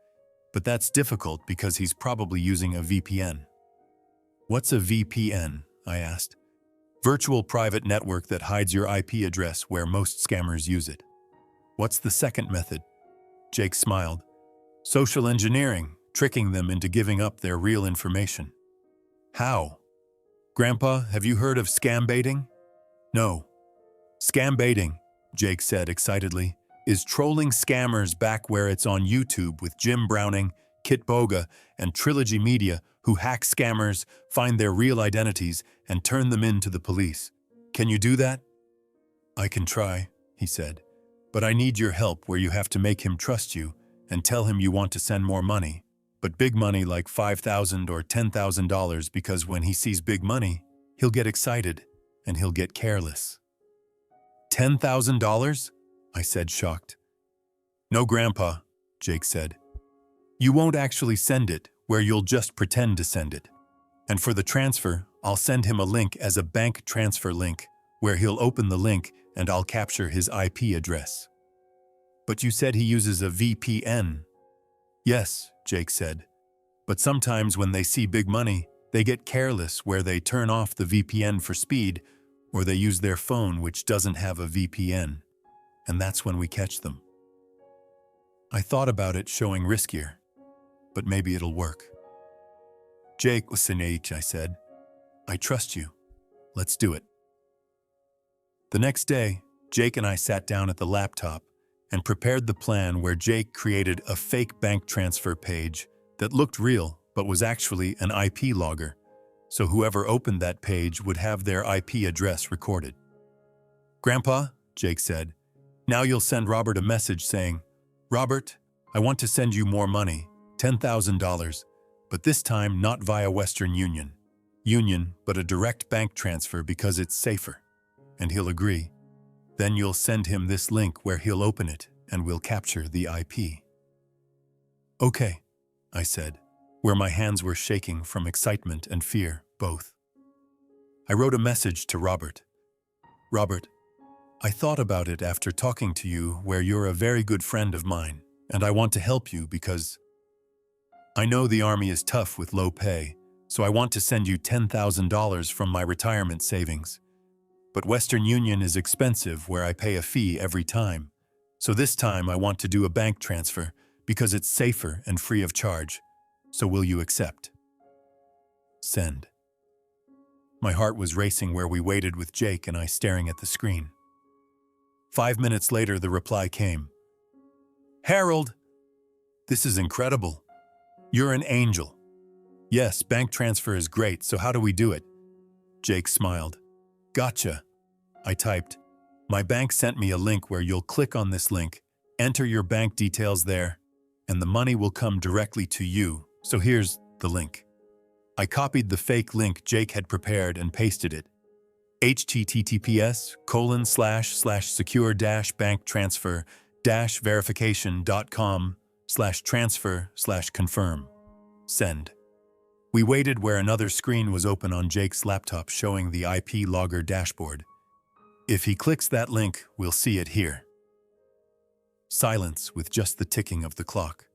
But that's difficult because he's probably using a VPN." "What's a VPN?" I asked. "Virtual private network that hides your IP address where most scammers use it." "What's the second method?" Jake smiled. "Social engineering, tricking them into giving up their real information." "How?" "Grandpa, have you heard of scam baiting?" "No." "Scam baiting," Jake said excitedly, "is trolling scammers back where it's on YouTube with Jim Browning, Kit Boga, and Trilogy Media who hack scammers, find their real identities, and turn them in to the police. Can you do that?" "I can try," he said, "but I need your help where you have to make him trust you and tell him you want to send more money. But big money like $5,000 or $10,000 because when he sees big money, he'll get excited and he'll get careless." $10,000? I said, shocked. "No, Grandpa," Jake said. "You won't actually send it, where you'll just pretend to send it. And for the transfer, I'll send him a link as a bank transfer link, where he'll open the link and I'll capture his IP address." "But you said he uses a VPN." "Yes," Jake said. "But sometimes when they see big money, they get careless where they turn off the VPN for speed, or they use their phone which doesn't have a VPN. And that's when we catch them." I thought about it showing riskier, but maybe it'll work. "Jake, listen, I said. I trust you. Let's do it." The next day, Jake and I sat down at the laptop and prepared the plan where Jake created a fake bank transfer page that looked real but was actually an IP logger, so whoever opened that page would have their IP address recorded. "Grandpa," Jake said, "now you'll send Robert a message saying, 'Robert, I want to send you more money, $10,000, but this time not via Western Union, but a direct bank transfer because it's safer.' And he'll agree. Then you'll send him this link where he'll open it and we'll capture the IP. Okay, I said, where my hands were shaking from excitement and fear, both. I wrote a message to Robert. Robert, I thought about it after talking to you where you're a very good friend of mine, and I want to help you because I know the Army is tough with low pay, so I want to send you $10,000 from my retirement savings. But Western Union is expensive where I pay a fee every time. So this time I want to do a bank transfer because it's safer and free of charge. So will you accept? Send. My heart was racing where we waited with Jake and I staring at the screen. 5 minutes later, the reply came. Harold, this is incredible. You're an angel. Yes, bank transfer is great, so how do we do it? Jake smiled. Gotcha. I typed. My bank sent me a link where you'll click on this link, enter your bank details there, and the money will come directly to you. So here's the link. I copied the fake link Jake had prepared and pasted it. https://secure-banktransfer-verification.com/transfer/confirm. Send. We waited where another screen was open on Jake's laptop showing the IP logger dashboard. If he clicks that link, we'll see it here. Silence with just the ticking of the clock.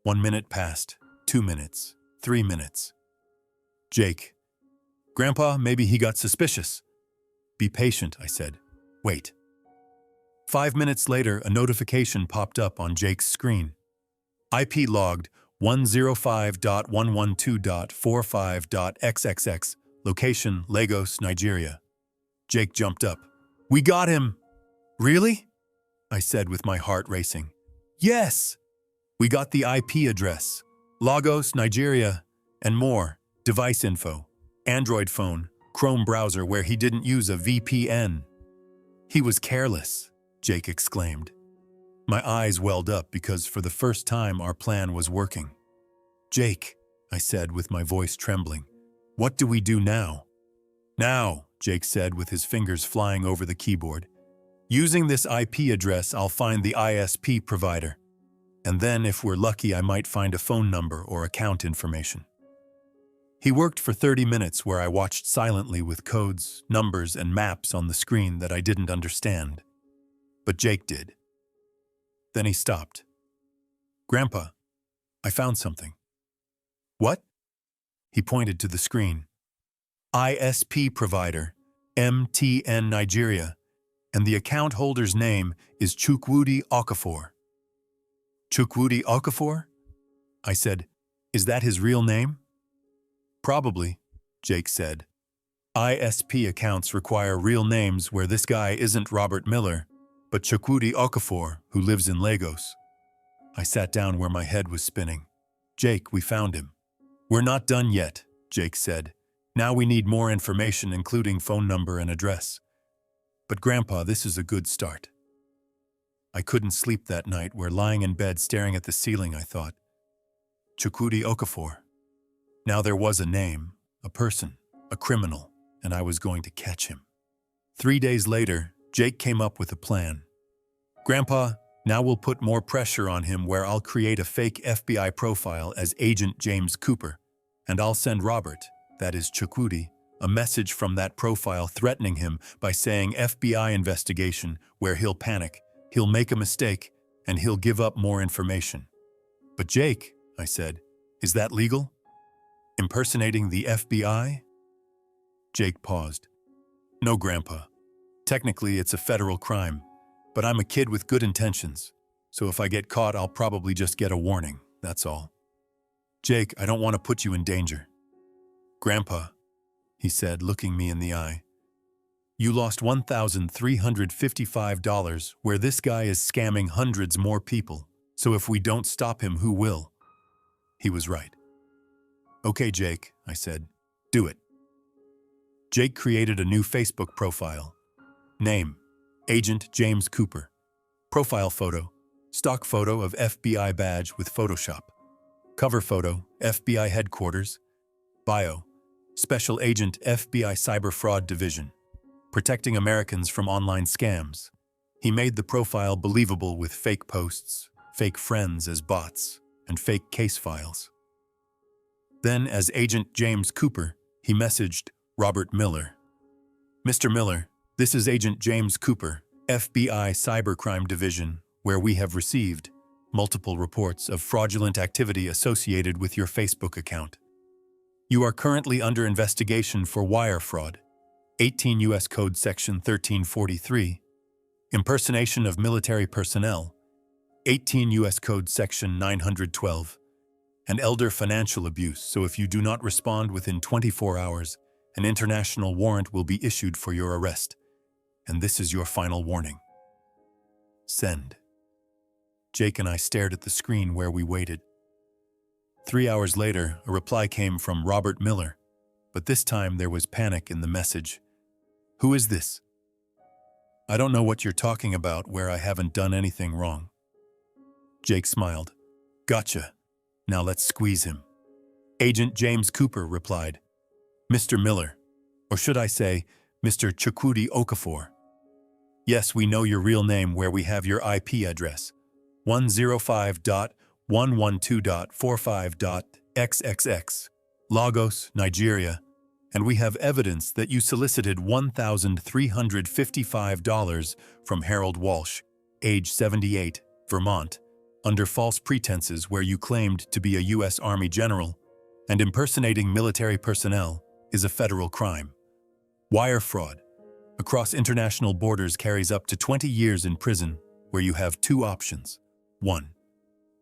1 minute passed, 2 minutes, 3 minutes. Jake. Grandpa, maybe he got suspicious. Be patient, I said. Wait. 5 minutes later, a notification popped up on Jake's screen. IP logged 105.112.45.xxx, location Lagos, Nigeria. Jake jumped up. We got him! Really? I said with my heart racing. Yes! We got the IP address, Lagos, Nigeria, and more. Device info, Android phone, Chrome browser where he didn't use a VPN. He was careless, Jake exclaimed. My eyes welled up because for the first time our plan was working. Jake, I said with my voice trembling, what do we do now? Now, Jake said with his fingers flying over the keyboard. Using this IP address, I'll find the ISP provider. And then, if we're lucky, I might find a phone number or account information. He worked for 30 minutes where I watched silently with codes, numbers, and maps on the screen that I didn't understand. But Jake did. Then he stopped. Grandpa, I found something. What? He pointed to the screen. ISP provider, MTN Nigeria, and the account holder's name is Chukwudi Okafor. Chukwudi Okafor? I said, is that his real name? Probably, Jake said. ISP accounts require real names where this guy isn't Robert Miller, but Chukwudi Okafor, who lives in Lagos. I sat down where my head was spinning. Jake, we found him. We're not done yet, Jake said. Now we need more information, including phone number and address. But Grandpa, this is a good start. I couldn't sleep that night where lying in bed staring at the ceiling I thought, Chukwudi Okafor. Now there was a name, a person, a criminal, and I was going to catch him. 3 days later, Jake came up with a plan. Grandpa, now we'll put more pressure on him where I'll create a fake FBI profile as Agent James Cooper, and I'll send Robert, that is Chukwudi, a message from that profile threatening him by saying FBI investigation where he'll panic, he'll make a mistake, and he'll give up more information. But Jake, I said, is that legal? Impersonating the FBI? Jake paused. No, Grandpa. Technically, it's a federal crime, but I'm a kid with good intentions, so if I get caught, I'll probably just get a warning, that's all. Jake, I don't want to put you in danger. Grandpa, he said, looking me in the eye, you lost $1,355 where this guy is scamming hundreds more people, so if we don't stop him, who will? He was right. Okay, Jake, I said, do it. Jake created a new Facebook profile. Name, Agent James Cooper. Profile photo, stock photo of FBI badge with Photoshop. Cover photo, FBI headquarters. Bio, Special Agent FBI Cyber Fraud Division. protecting Americans from online scams. He made the profile believable with fake posts, fake friends as bots, and fake case files. Then, as Agent James Cooper, he messaged Robert Miller. "Mr. Miller, this is Agent James Cooper, FBI Cybercrime Division, where we have received multiple reports of fraudulent activity associated with your Facebook account. You are currently under investigation for wire fraud, 18 U.S. Code Section 1343, impersonation of military personnel, 18 U.S. Code Section 912, and elder financial abuse, so if you do not respond within 24 hours, an international warrant will be issued for your arrest, and this is your final warning. Send." Jake and I stared at the screen where we waited. 3 hours later, a reply came from Robert Miller, but this time there was panic in the message. "Who is this? I don't know what you're talking about where I haven't done anything wrong." Jake smiled. "Gotcha. Now let's squeeze him." Agent James Cooper replied, "Mr. Miller, or should I say, Mr. Chukwudi Okafor. Yes, we know your real name where we have your IP address, 105.112.45.xxx, Lagos, Nigeria, and we have evidence that you solicited $1,355 from Harold Walsh, age 78, Vermont, under false pretenses where you claimed to be a U.S. Army general, and impersonating military personnel is a federal crime. Wire fraud across international borders carries up to 20 years in prison, where you have two options. 1.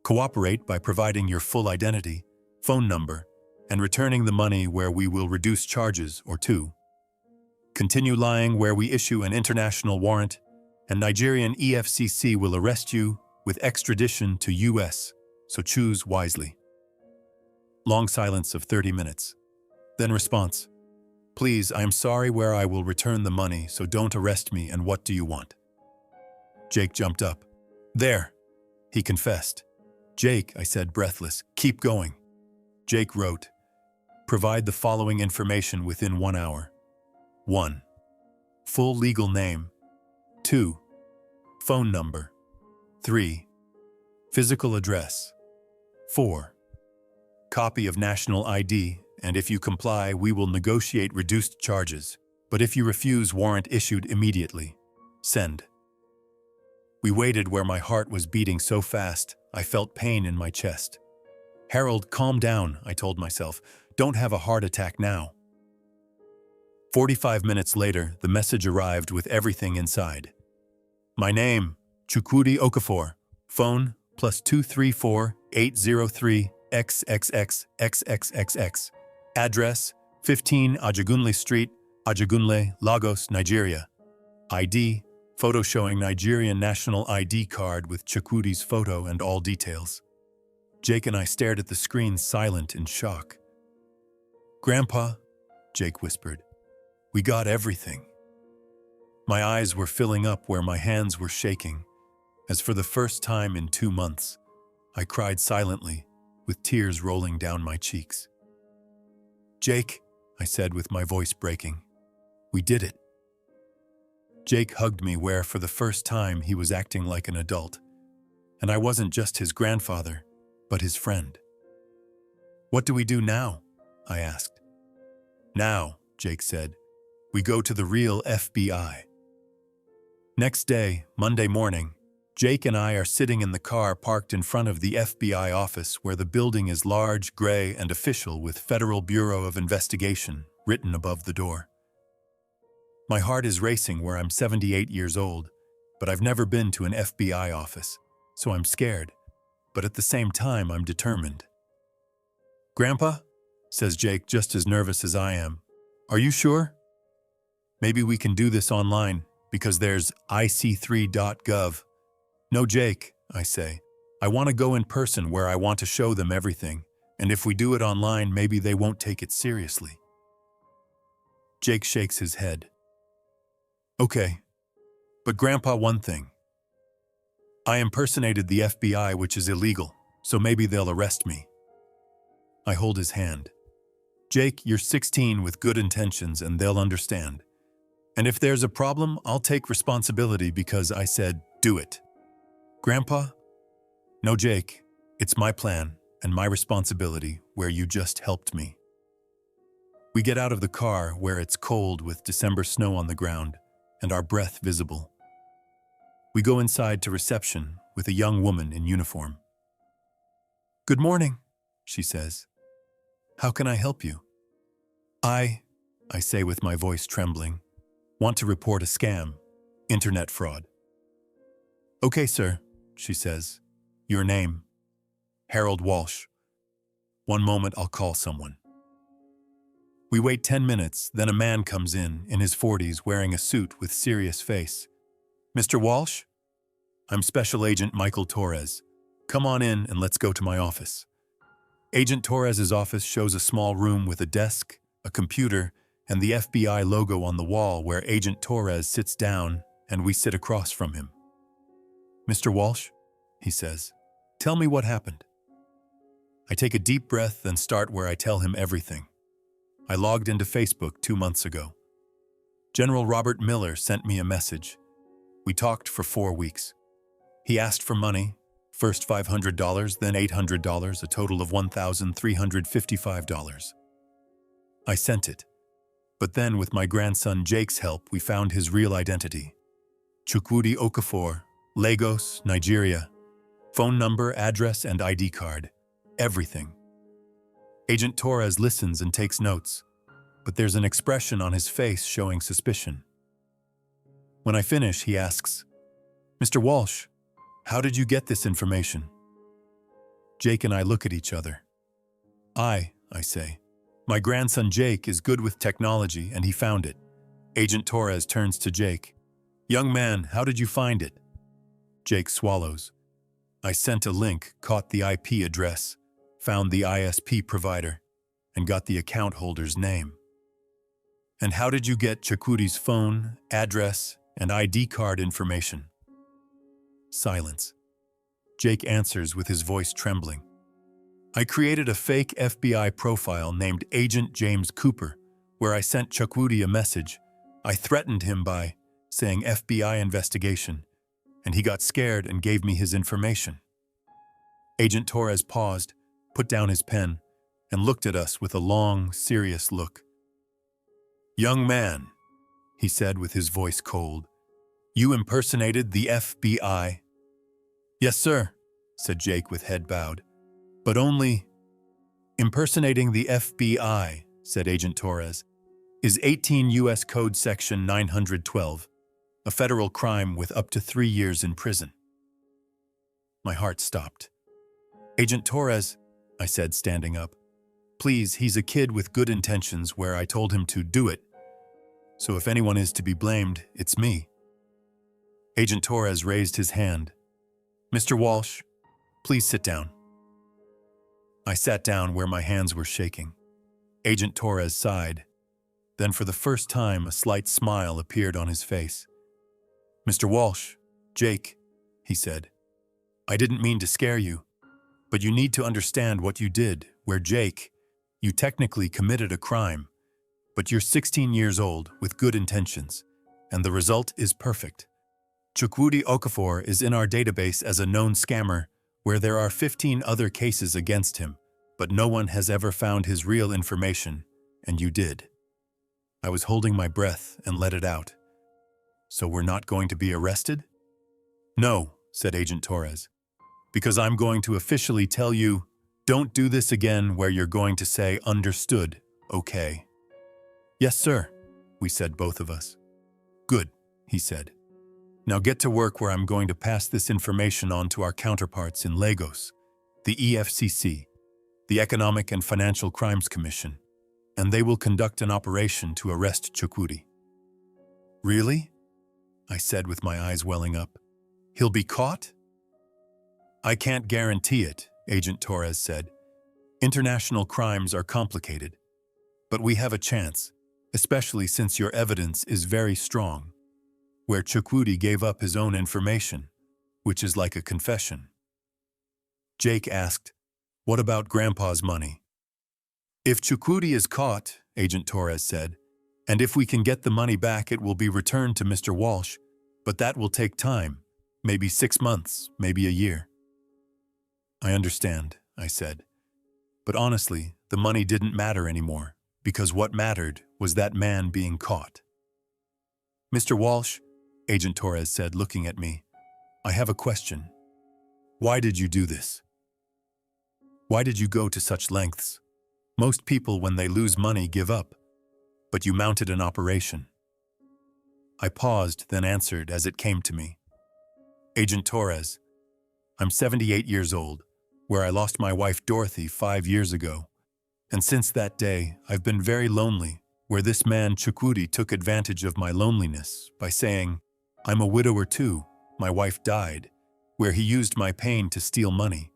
Cooperate by providing your full identity, phone number, and returning the money where we will reduce charges, or 2. Continue lying where we issue an international warrant, and Nigerian EFCC will arrest you with extradition to U.S., so choose wisely. Long silence of 30 minutes. Then response. Please, I am sorry where I will return the money, so don't arrest me, and what do you want? Jake jumped up. There, he confessed. Jake, I said breathless, keep going. Jake wrote, provide the following information within 1 hour. 1. Full legal name. 2. Phone number. 3. Physical address. 4. Copy of national ID, and if you comply, we will negotiate reduced charges, but if you refuse, warrant issued immediately. Send. We waited where my heart was beating so fast, I felt pain in my chest. Harold, calm down, I told myself. Don't have a heart attack now. 45 minutes later, the message arrived with everything inside. My name, Chukwudi Okafor. Phone, +234 803 XXXXXXX. Address, 15 Ajagunle Street, Ajagunle, Lagos, Nigeria. ID, photo showing Nigerian national ID card with Chukwudi's photo and all details. Jake and I stared at the screen silent in shock. Grandpa, Jake whispered, we got everything. My eyes were filling up where my hands were shaking, as for the first time in 2 months, I cried silently, with tears rolling down my cheeks. Jake, I said with my voice breaking, we did it. Jake hugged me where for the first time he was acting like an adult, and I wasn't just his grandfather, but his friend. What do we do now? I asked. Now, Jake said, we go to the real FBI. Next day, Monday morning, Jake and I are sitting in the car parked in front of the FBI office where the building is large, gray, and official with Federal Bureau of Investigation written above the door. My heart is racing where I'm 78 years old, but I've never been to an FBI office, so I'm scared, but at the same time I'm determined. Grandpa, says Jake just as nervous as I am, are you sure? Maybe we can do this online because there's ic3.gov. No, Jake, I say. I want to go in person where I want to show them everything, and if we do it online, maybe they won't take it seriously. Jake shakes his head. Okay, but Grandpa, one thing. I impersonated the FBI, which is illegal, so maybe they'll arrest me. I hold his hand. Jake, you're 16 with good intentions and they'll understand. And if there's a problem, I'll take responsibility because I said, do it. Grandpa? No, Jake. It's my plan and my responsibility where you just helped me. We get out of the car where it's cold with December snow on the ground and our breath visible. We go inside to reception with a young woman in uniform. Good morning, she says. How can I help you? I say with my voice trembling, want to report a scam, internet fraud. Okay, sir, she says. Your name? Harold Walsh. One moment, I'll call someone. We wait 10 minutes, then a man comes in his 40s wearing a suit with serious face. Mr. Walsh? I'm Special Agent Michael Torres. Come on in and let's go to my office. Agent Torres's office shows a small room with a desk, a computer, and the FBI logo on the wall where Agent Torres sits down and we sit across from him. Mr. Walsh, he says, tell me what happened. I take a deep breath and start where I tell him everything. I logged into Facebook 2 months ago. General Robert Miller sent me a message. We talked for 4 weeks. He asked for money, first $500, then $800, a total of $1,355. I sent it. But then, with my grandson Jake's help, we found his real identity. Chukwudi Okafor, Lagos, Nigeria. Phone number, address, and ID card. Everything. Agent Torres listens and takes notes, but there's an expression on his face showing suspicion. When I finish, he asks, Mr. Walsh, how did you get this information? Jake and I look at each other. I say, my grandson Jake is good with technology and he found it. Agent Torres turns to Jake. Young man, how did you find it? Jake swallows. I sent a link, caught the IP address, found the ISP provider, and got the account holder's name. And how did you get Chukwudi's phone, address, and ID card information? Silence. Jake answers with his voice trembling. I created a fake FBI profile named Agent James Cooper, where I sent Chukwudi a message. I threatened him by saying FBI investigation, and he got scared and gave me his information. Agent Torres paused, put down his pen, and looked at us with a long, serious look. Young man, he said with his voice cold, you impersonated the FBI? Yes, sir, said Jake with head bowed, but only... Impersonating the FBI, said Agent Torres, is 18 U.S. Code Section 912, a federal crime with up to 3 years in prison. My heart stopped. Agent Torres, I said, standing up. Please, he's a kid with good intentions where I told him to do it. So if anyone is to be blamed, it's me. Agent Torres raised his hand. Mr. Walsh, please sit down. I sat down where my hands were shaking. Agent Torres sighed. Then for the first time, a slight smile appeared on his face. Mr. Walsh, Jake, he said, I didn't mean to scare you, but you need to understand what you did, where Jake, you technically committed a crime, but you're 16 years old with good intentions, and the result is perfect. Chukwudi Okafor is in our database as a known scammer where there are 15 other cases against him, but no one has ever found his real information, and you did. I was holding my breath and let it out. So we're not going to be arrested? No, said Agent Torres, because I'm going to officially tell you, don't do this again where you're going to say, understood, okay? Yes, sir, we said, both of us. Good, he said. Now get to work where I'm going to pass this information on to our counterparts in Lagos, the EFCC, the Economic and Financial Crimes Commission, and they will conduct an operation to arrest Chukwudi. Really? I said with my eyes welling up. He'll be caught? I can't guarantee it, Agent Torres said. International crimes are complicated, but we have a chance, especially since your evidence is very strong, where Chukwudi gave up his own information, which is like a confession. Jake asked, what about Grandpa's money? If Chukwudi is caught, Agent Torres said, And if we can get the money back, it will be returned to Mr. Walsh, but that will take time, maybe 6 months, maybe a year. I understand, I said. But honestly, the money didn't matter anymore, because what mattered was that man being caught. Mr. Walsh, Agent Torres said, looking at me, I have a question. Why did you do this? Why did you go to such lengths? Most people, when they lose money, give up. But you mounted an operation. I paused, then answered as it came to me. Agent Torres, I'm 78 years old, where I lost my wife Dorothy 5 years ago. And since that day, I've been very lonely, where this man Chukwudi took advantage of my loneliness by saying, I'm a widower too, my wife died, where he used my pain to steal money.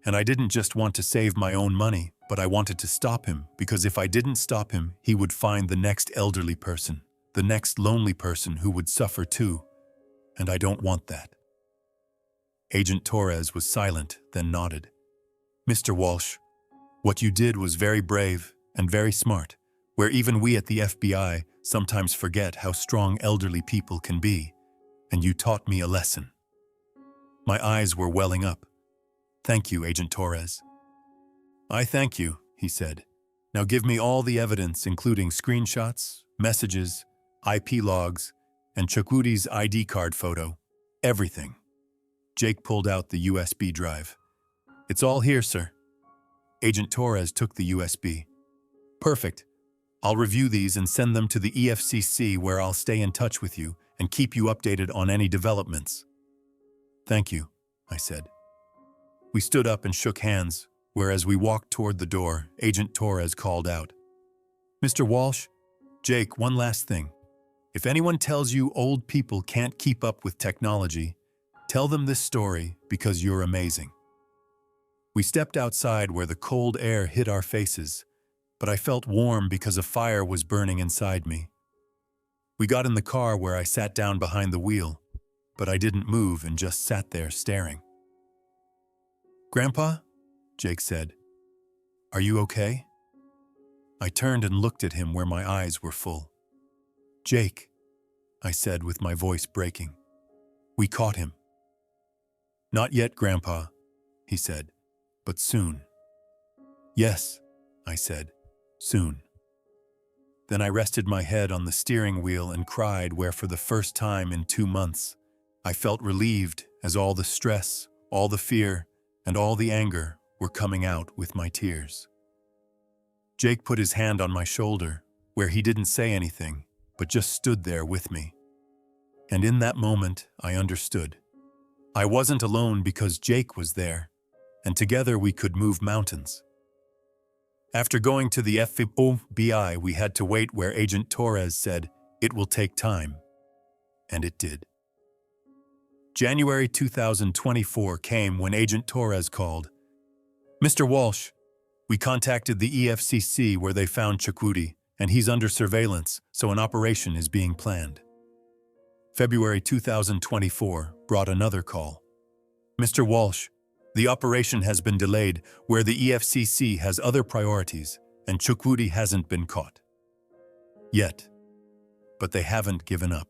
And I didn't just want to save my own money, but I wanted to stop him, because if I didn't stop him, he would find the next elderly person, the next lonely person who would suffer too. And I don't want that. Agent Torres was silent, then nodded. Mr. Walsh, what you did was very brave and very smart, where even we at the FBI sometimes forget how strong elderly people can be, and you taught me a lesson. My eyes were welling up. Thank you, Agent Torres. I thank you, he said. Now give me all the evidence, including screenshots, messages, IP logs, and Chukwudi's ID card photo. Everything. Jake pulled out the USB drive. It's all here, sir. Agent Torres took the USB. Perfect. I'll review these and send them to the EFCC, where I'll stay in touch with you and keep you updated on any developments. Thank you, I said. We stood up and shook hands, where as we walked toward the door, Agent Torres called out, Mr. Walsh, Jake, one last thing. If anyone tells you old people can't keep up with technology, tell them this story because you're amazing. We stepped outside where the cold air hit our faces, but I felt warm because a fire was burning inside me. We got in the car where I sat down behind the wheel, but I didn't move and just sat there staring. Grandpa? Jake said. Are you okay? I turned and looked at him where my eyes were full. Jake, I said with my voice breaking. We caught him. Not yet, Grandpa, he said, but soon. Yes, I said, soon. Then I rested my head on the steering wheel and cried, where for the first time in 2 months, I felt relieved as all the stress, all the fear, and all the anger were coming out with my tears. Jake put his hand on my shoulder, where he didn't say anything, but just stood there with me. And in that moment, I understood. I wasn't alone because Jake was there, and together we could move mountains. After going to the FBI, we had to wait where Agent Torres said, it will take time. And it did. January 2024 came when Agent Torres called. Mr. Walsh, we contacted the EFCC where they found Chukwudi, and he's under surveillance, so an operation is being planned. February 2024 brought another call. Mr. Walsh, the operation has been delayed where the EFCC has other priorities and Chukwudi hasn't been caught. Yet. But they haven't given up.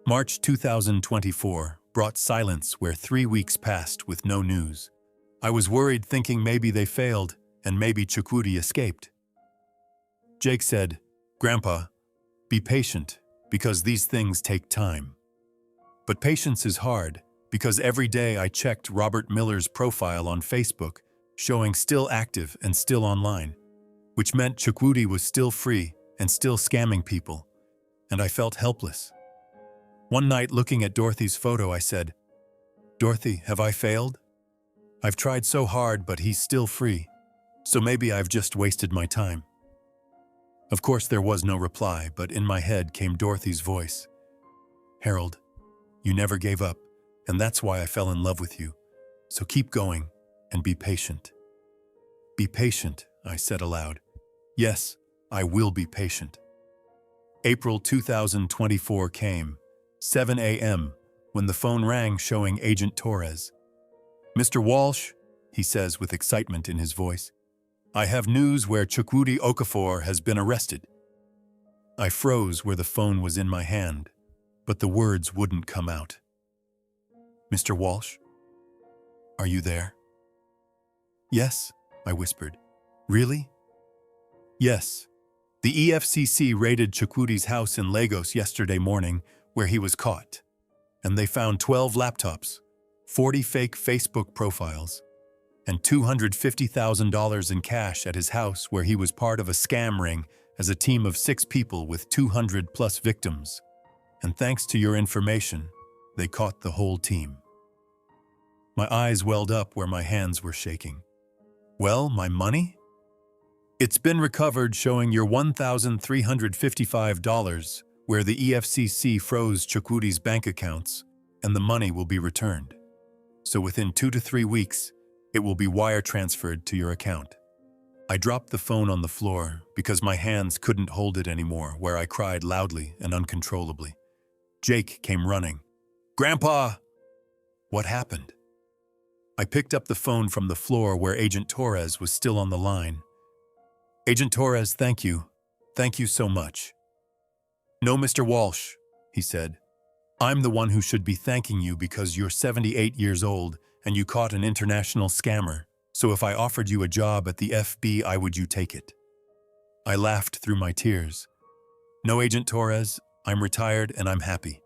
March 2024 brought silence where 3 weeks passed with no news. I was worried, thinking maybe they failed and maybe Chukwudi escaped. Jake said, Grandpa, be patient because these things take time. But patience is hard because every day I checked Robert Miller's profile on Facebook, showing still active and still online, which meant Chukwudi was still free and still scamming people, and I felt helpless. One night, looking at Dorothy's photo, I said, Dorothy, have I failed? I've tried so hard, but he's still free, so maybe I've just wasted my time. Of course, there was no reply, but in my head came Dorothy's voice. Harold, you never gave up, and that's why I fell in love with you. So keep going and be patient. Be patient, I said aloud. Yes, I will be patient. April 2024 came, 7 a.m., when the phone rang showing Agent Torres. Mr. Walsh, he says with excitement in his voice, I have news where Chukwudi Okafor has been arrested. I froze where the phone was in my hand, but the words wouldn't come out. "Mr. Walsh? Are you there?" "Yes," I whispered. "Really?" "Yes. The EFCC raided Chukwudi's house in Lagos yesterday morning, where he was caught, and they found 12 laptops, 40 fake Facebook profiles, and $250,000 in cash at his house where he was part of a scam ring as a team of 6 people with 200+ victims. And thanks to your information, they caught the whole team." My eyes welled up where my hands were shaking. "Well, my money? It's been recovered, showing your $1,355 where the EFCC froze Chukwudi's bank accounts, and the money will be returned. So within 2 to 3 weeks, it will be wire transferred to your account." I dropped the phone on the floor because my hands couldn't hold it anymore, where I cried loudly and uncontrollably. Jake came running. "Grandpa!" "What happened?" I picked up the phone from the floor where Agent Torres was still on the line. "Agent Torres, thank you. Thank you so much." "No, Mr. Walsh," he said. "I'm the one who should be thanking you because you're 78 years old and you caught an international scammer. So if I offered you a job at the FBI, would you take it?" I laughed through my tears. "No, Agent Torres, I'm retired and I'm happy."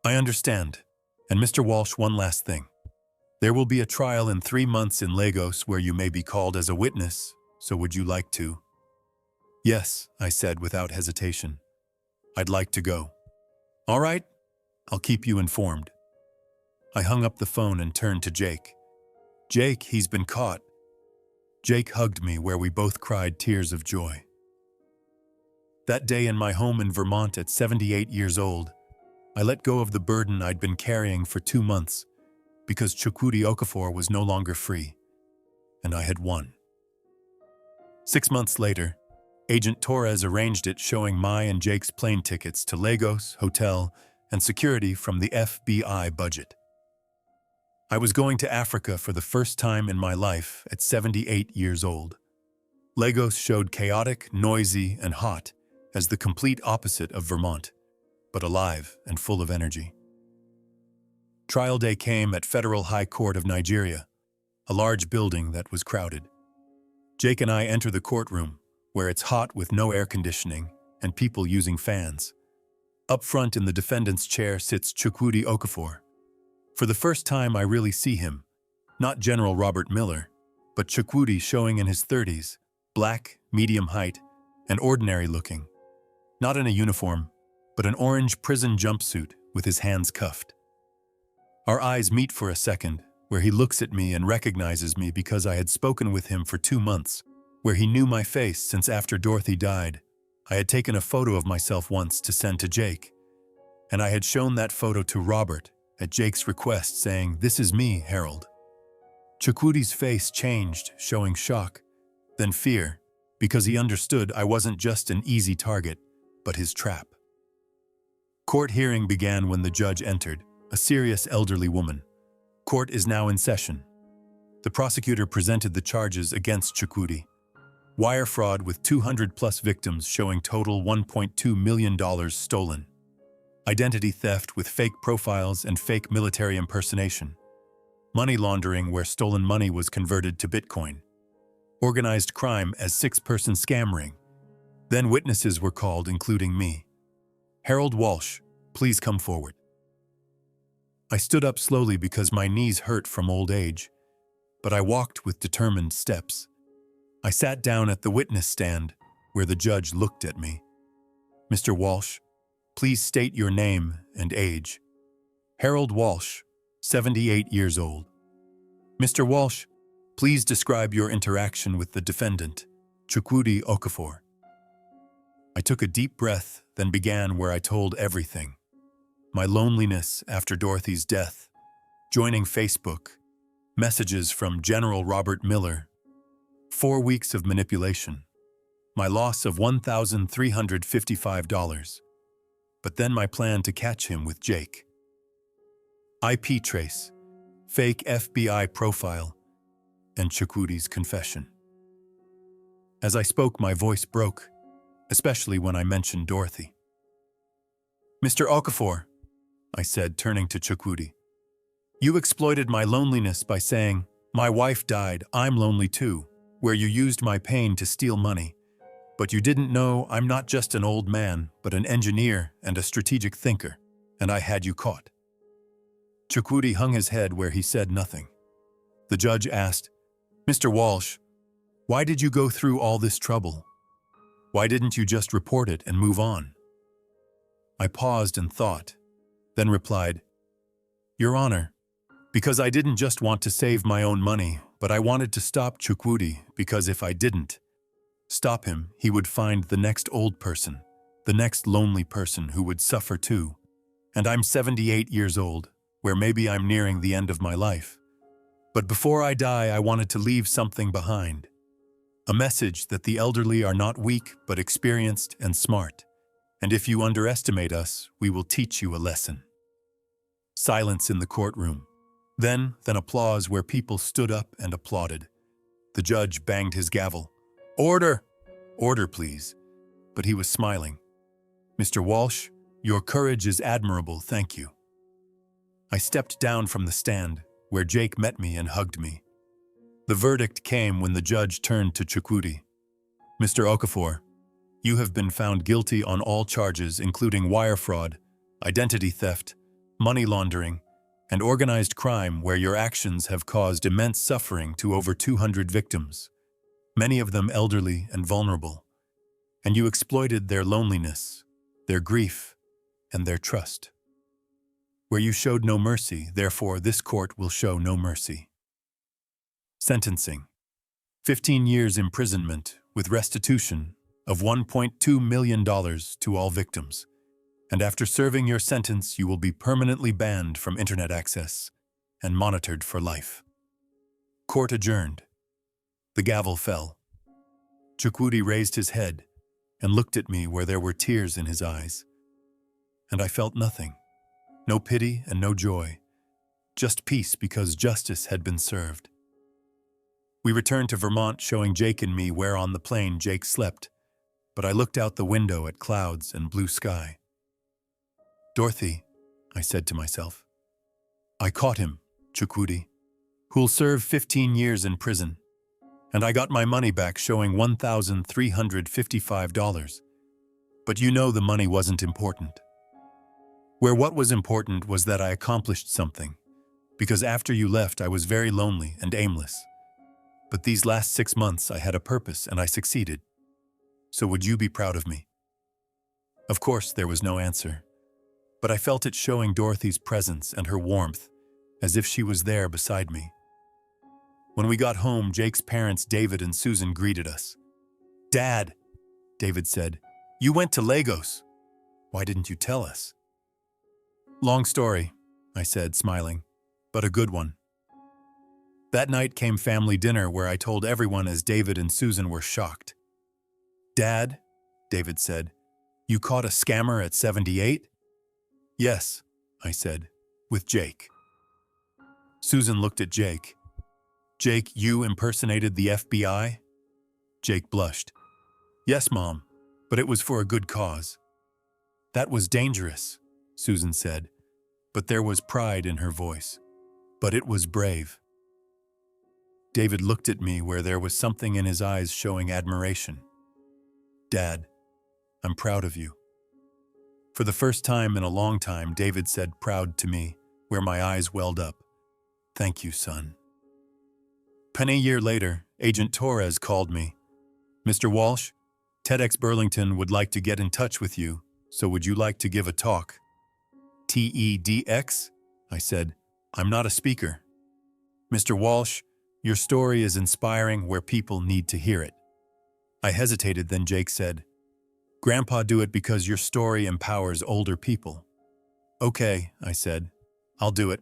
"I understand. And Mr. Walsh, one last thing. There will be a trial in 3 months in Lagos where you may be called as a witness, so would you like to?" "Yes," I said without hesitation. "I'd like to go." "All right, I'll keep you informed." I hung up the phone and turned to Jake. "Jake, he's been caught." Jake hugged me where we both cried tears of joy. That day in my home in Vermont at 78 years old, I let go of the burden I'd been carrying for 2 months because Chukwudi Okafor was no longer free, and I had won. 6 months later, Agent Torres arranged it, showing my and Jake's plane tickets to Lagos, hotel, and security from the FBI budget. I was going to Africa for the first time in my life at 78 years old. Lagos showed chaotic, noisy, and hot as the complete opposite of Vermont, but alive and full of energy. Trial day came at Federal High Court of Nigeria, a large building that was crowded. Jake and I enter the courtroom, where it's hot with no air conditioning and people using fans. Up front in the defendant's chair sits Chukwudi Okafor. For the first time I really see him, not General Robert Miller, but Chukwudi, showing in his 30s, black, medium height, and ordinary looking. Not in a uniform, but an orange prison jumpsuit with his hands cuffed. Our eyes meet for a second, where he looks at me and recognizes me because I had spoken with him for 2 months, where he knew my face since after Dorothy died. I had taken a photo of myself once to send to Jake, and I had shown that photo to Robert at Jake's request, saying, "This is me, Harold." Chukwudi's face changed, showing shock, then fear, because he understood I wasn't just an easy target, but his trap. Court hearing began when the judge entered, a serious elderly woman. Court is now in session. The prosecutor presented the charges against Chukwudi. Wire fraud with 200+ victims, showing total $1.2 million stolen. Identity theft with fake profiles and fake military impersonation. Money laundering where stolen money was converted to Bitcoin. Organized crime as 6-person scam ring. Then witnesses were called, including me. "Harold Walsh, please come forward." I stood up slowly because my knees hurt from old age, but I walked with determined steps. I sat down at the witness stand, where the judge looked at me. "Mr. Walsh, please state your name and age." "Harold Walsh, 78 years old." "Mr. Walsh, please describe your interaction with the defendant, Chukwudi Okafor." I took a deep breath, then began where I told everything. My loneliness after Dorothy's death, joining Facebook, messages from General Robert Miller, 4 weeks of manipulation, my loss of $1,355, but then my plan to catch him with Jake. IP trace, fake FBI profile, and Chukwudi's confession. As I spoke, my voice broke, especially when I mentioned Dorothy. "Mr. Okafor," I said, turning to Chukwudi, "you exploited my loneliness by saying, 'My wife died, I'm lonely too,' where you used my pain to steal money. But you didn't know I'm not just an old man, but an engineer and a strategic thinker, and I had you caught." Chukwudi hung his head where he said nothing. The judge asked, "Mr. Walsh, why did you go through all this trouble? Why didn't you just report it and move on?" I paused and thought, then replied, "Your Honor, because I didn't just want to save my own money, but I wanted to stop Chukwudi because if I didn't stop him, he would find the next old person, the next lonely person who would suffer too. And I'm 78 years old, where maybe I'm nearing the end of my life. But before I die, I wanted to leave something behind. A message that the elderly are not weak, but experienced and smart. And if you underestimate us, we will teach you a lesson." Silence in the courtroom. Then applause where people stood up and applauded. The judge banged his gavel. "Order! Order, please." But he was smiling. "Mr. Walsh, your courage is admirable, thank you." I stepped down from the stand, where Jake met me and hugged me. The verdict came when the judge turned to Chukwudi. "Mr. Okafor, you have been found guilty on all charges including wire fraud, identity theft, money laundering, and organized crime where your actions have caused immense suffering to over 200 victims, many of them elderly and vulnerable, and you exploited their loneliness, their grief, and their trust. Where you showed no mercy, therefore this court will show no mercy." Sentencing: 15 years imprisonment with restitution of $1.2 million to all victims. And after serving your sentence, you will be permanently banned from internet access and monitored for life. Court adjourned. The gavel fell. Chukwudi raised his head and looked at me where there were tears in his eyes. And I felt nothing. No pity and no joy. Just peace because justice had been served. We returned to Vermont, showing Jake and me where on the plane Jake slept, but I looked out the window at clouds and blue sky. "Dorothy," I said to myself. "I caught him, Chukwudi, who'll serve 15 years in prison, and I got my money back showing $1,355. But you know the money wasn't important. Where what was important was that I accomplished something, because after you left I was very lonely and aimless. But these last 6 months I had a purpose and I succeeded. So would you be proud of me?" Of course there was no answer, but I felt it showing Dorothy's presence and her warmth, as if she was there beside me. When we got home, Jake's parents, David and Susan, greeted us. "Dad," David said, "you went to Lagos. Why didn't you tell us?" "Long story," I said, smiling, "but a good one." That night came family dinner where I told everyone as David and Susan were shocked. "Dad," David said, "you caught a scammer at 78? "Yes," I said, "with Jake." Susan looked at Jake. "Jake, you impersonated the FBI?" Jake blushed. "Yes, Mom, but it was for a good cause." "That was dangerous," Susan said, but there was pride in her voice. "But it was brave." David looked at me where there was something in his eyes showing admiration. "Dad, I'm proud of you." For the first time in a long time, David said proud to me, where my eyes welled up. "Thank you, son." A year later, Agent Torres called me. "Mr. Walsh, TEDx Burlington would like to get in touch with you, so would you like to give a talk?" "TEDx?" I said. "I'm not a speaker." "Mr. Walsh, your story is inspiring where people need to hear it." I hesitated, then Jake said, "Grandpa, do it because your story empowers older people." "Okay," I said, "I'll do it."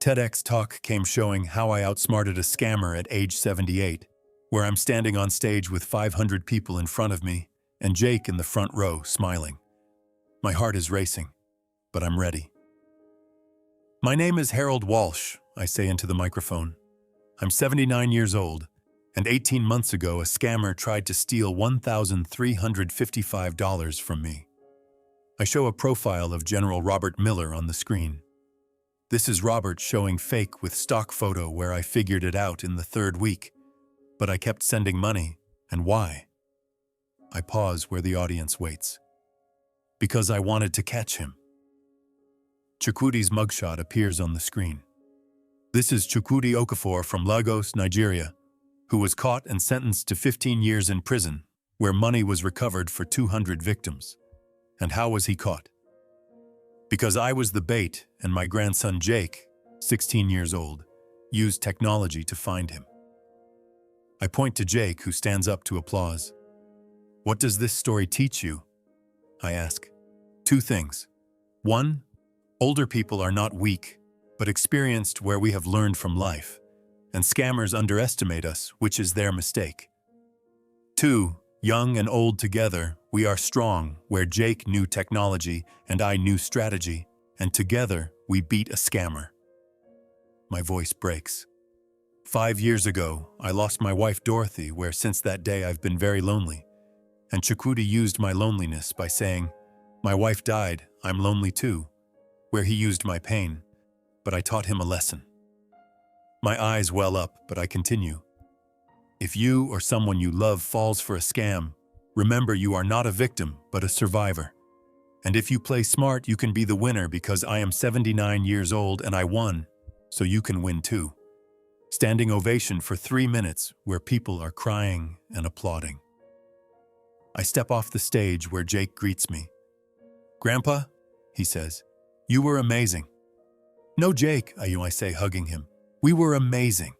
TEDx talk came showing how I outsmarted a scammer at age 78, where I'm standing on stage with 500 people in front of me and Jake in the front row smiling. My heart is racing, but I'm ready. "My name is Harold Walsh," I say into the microphone. "I'm 79 years old, And 18 months ago, a scammer tried to steal $1,355 from me. I show a profile of General Robert Miller on the screen. This is Robert showing fake with stock photo where I figured it out in the third week, but I kept sending money. And why? I pause where the audience waits. Because I wanted to catch him. Chukwudi's mugshot appears on the screen. This is Chukwudi Okafor from Lagos, Nigeria, who was caught and sentenced to 15 years in prison, where money was recovered for 200 victims. And how was he caught? Because I was the bait, and my grandson Jake, 16 years old, used technology to find him. I point to Jake, who stands up to applause. What does this story teach you? I ask. 2 things. 1, older people are not weak, but experienced where we have learned from life, and scammers underestimate us, which is their mistake. 2, young and old together, we are strong, where Jake knew technology and I knew strategy, and together we beat a scammer. My voice breaks. 5 years ago, I lost my wife Dorothy, where since that day I've been very lonely. And Chukwudi used my loneliness by saying, "My wife died, I'm lonely too," where he used my pain, but I taught him a lesson. My eyes well up, but I continue. If you or someone you love falls for a scam, remember you are not a victim, but a survivor. And if you play smart, you can be the winner, because I am 79 years old and I won, so you can win too. Standing ovation for 3 minutes where people are crying and applauding. I step off the stage where Jake greets me. "Grandpa," he says, "you were amazing." "No, Jake," I say, hugging him. "We were amazing."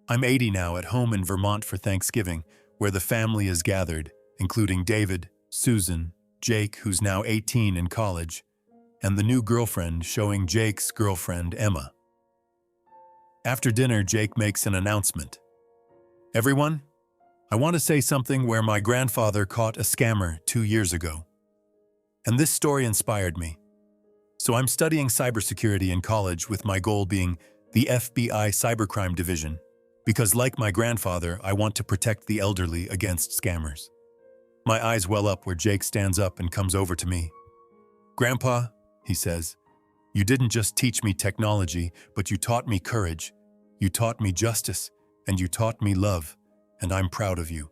I'm 80 now, at home in Vermont for Thanksgiving, where the family is gathered, including David, Susan, Jake, who's now 18 in college, and the new girlfriend showing Jake's girlfriend, Emma. After dinner, Jake makes an announcement. "Everyone, I want to say something where my grandfather caught a scammer 2 years ago. And this story inspired me. So I'm studying cybersecurity in college, with my goal being the FBI Cybercrime Division, because like my grandfather, I want to protect the elderly against scammers." My eyes well up where Jake stands up and comes over to me. "Grandpa," he says, "you didn't just teach me technology, but you taught me courage, you taught me justice, and you taught me love, and I'm proud of you."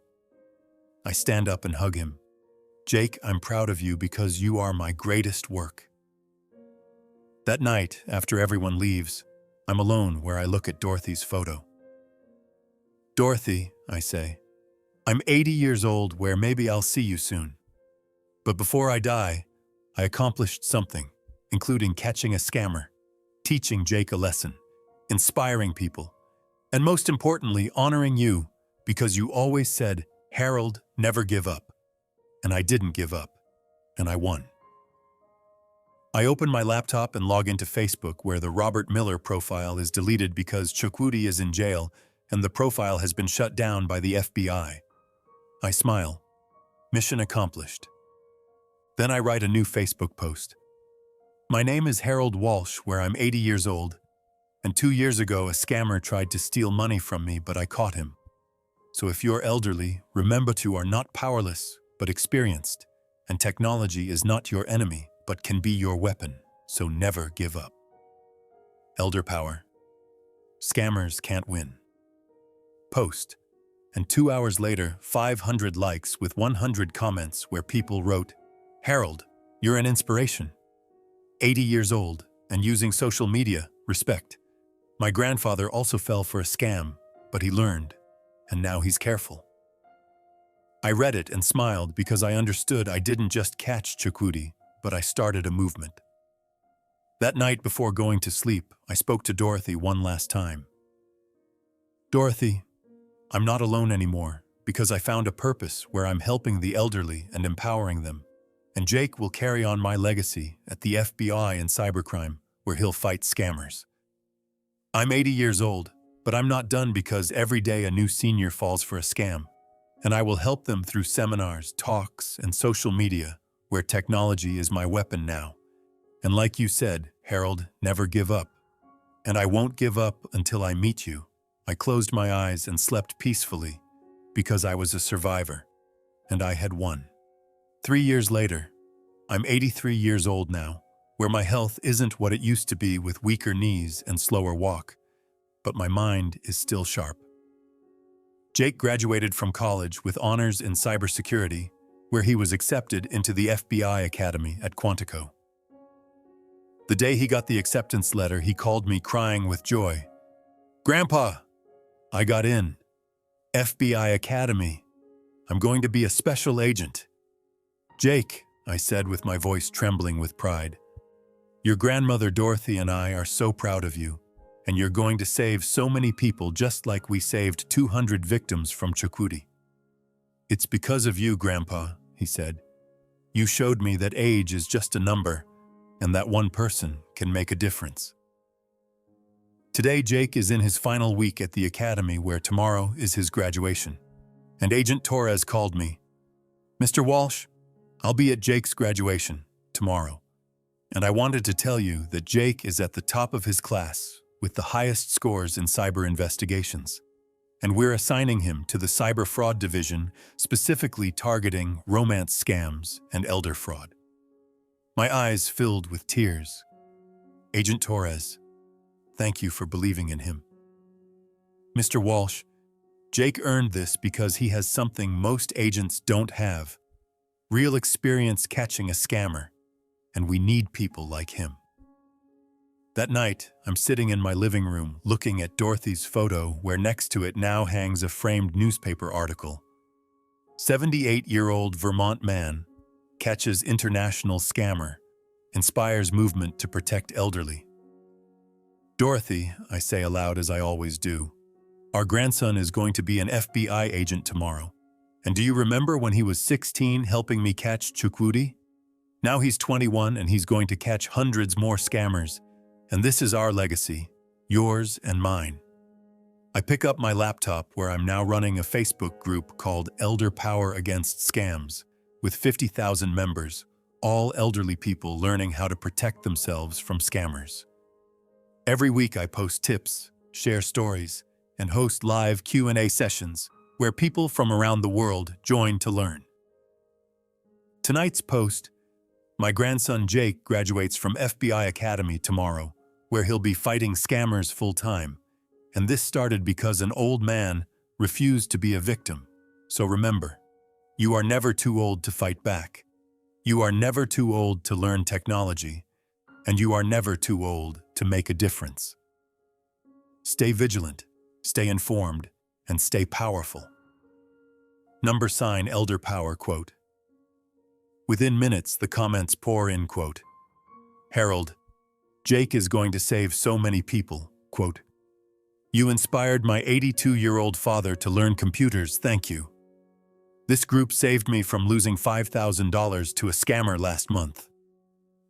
I stand up and hug him. "Jake, I'm proud of you because you are my greatest work." That night, after everyone leaves, I'm alone where I look at Dorothy's photo. "Dorothy," I say, "I'm 80 years old, where maybe I'll see you soon. But before I die, I accomplished something, including catching a scammer, teaching Jake a lesson, inspiring people, and most importantly, honoring you, because you always said, 'Harold, never give up.' And I didn't give up, and I won." I open my laptop and log into Facebook, where the Robert Miller profile is deleted because Chukwudi is in jail and the profile has been shut down by the FBI. I smile. Mission accomplished. Then I write a new Facebook post. "My name is Harold Walsh, where I'm 80 years old, and 2 years ago a scammer tried to steal money from me, but I caught him. So if you're elderly, remember you are not powerless, but experienced, and technology is not your enemy, but can be your weapon, so never give up." Elder power. Scammers can't win. Post. And 2 hours later, 500 likes with 100 comments where people wrote, "Harold, you're an inspiration. 80 years old and using social media, respect. My grandfather also fell for a scam, but he learned, and now he's careful." I read it and smiled because I understood I didn't just catch Chukwudi, but I started a movement. That night before going to sleep, I spoke to Dorothy one last time. "Dorothy, I'm not alone anymore, because I found a purpose where I'm helping the elderly and empowering them, and Jake will carry on my legacy at the FBI and cybercrime, where he'll fight scammers. I'm 80 years old, but I'm not done, because every day a new senior falls for a scam, and I will help them through seminars, talks, and social media, where technology is my weapon now. And like you said, Harold, never give up. And I won't give up until I meet you. I closed my eyes and slept peacefully because I was a survivor, and I had won. 3 years later, I'm 83 years old now, where my health isn't what it used to be with weaker knees and slower walk, but my mind is still sharp. Jake graduated from college with honors in cybersecurity, where he was accepted into the FBI Academy at Quantico. The day he got the acceptance letter, he called me crying with joy. "Grandpa, I got in. FBI Academy. I'm going to be a special agent." "Jake," I said with my voice trembling with pride, "your grandmother Dorothy and I are so proud of you, and you're going to save so many people just like we saved 200 victims from Chukwudi." "It's because of you, Grandpa," he said. "You showed me that age is just a number, and that one person can make a difference." Today, Jake is in his final week at the academy where tomorrow is his graduation. And Agent Torres called me. "Mr. Walsh, I'll be at Jake's graduation tomorrow. And I wanted to tell you that Jake is at the top of his class with the highest scores in cyber investigations. And we're assigning him to the cyber fraud division, specifically targeting romance scams and elder fraud." My eyes filled with tears. "Agent Torres, thank you for believing in him." "Mr. Walsh, Jake earned this because he has something most agents don't have: real experience catching a scammer, and we need people like him." That night, I'm sitting in my living room looking at Dorothy's photo where next to it now hangs a framed newspaper article. 78-year-old Vermont man catches international scammer, inspires movement to protect elderly. "Dorothy," I say aloud as I always do, "our grandson is going to be an FBI agent tomorrow. And do you remember when he was 16 helping me catch Chukwudi? Now he's 21 and he's going to catch hundreds more scammers. And this is our legacy, yours and mine." I pick up my laptop where I'm now running a Facebook group called Elder Power Against Scams, with 50,000 members, all elderly people learning how to protect themselves from scammers. Every week I post tips, share stories, and host live Q&A sessions where people from around the world join to learn. Tonight's post: my grandson Jake graduates from FBI Academy tomorrow, where he'll be fighting scammers full-time. And this started because an old man refused to be a victim. So remember, you are never too old to fight back. You are never too old to learn technology. And you are never too old to make a difference. Stay vigilant, stay informed, and stay powerful. #, Elder Power quote. Within minutes, the comments pour in, quote, "Harold, Jake is going to save so many people," quote. "You inspired my 82-year-old father to learn computers, thank you. This group saved me from losing $5,000 to a scammer last month."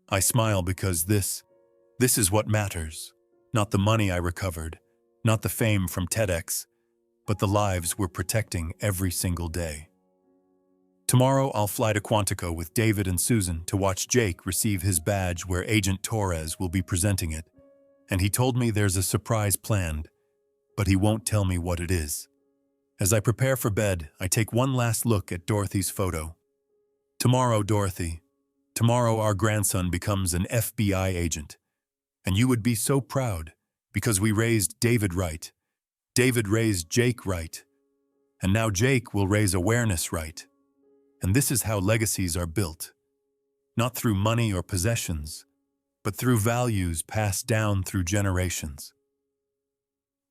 I smile because this is what matters. Not the money I recovered, not the fame from TEDx, but the lives we're protecting every single day. Tomorrow I'll fly to Quantico with David and Susan to watch Jake receive his badge where Agent Torres will be presenting it. And he told me there's a surprise planned, but he won't tell me what it is. As I prepare for bed, I take one last look at Dorothy's photo. Tomorrow, Dorothy, tomorrow our grandson becomes an FBI agent. And you would be so proud because we raised David right. David raised Jake right. And now Jake will raise awareness right. And this is how legacies are built. Not through money or possessions, but through values passed down through generations.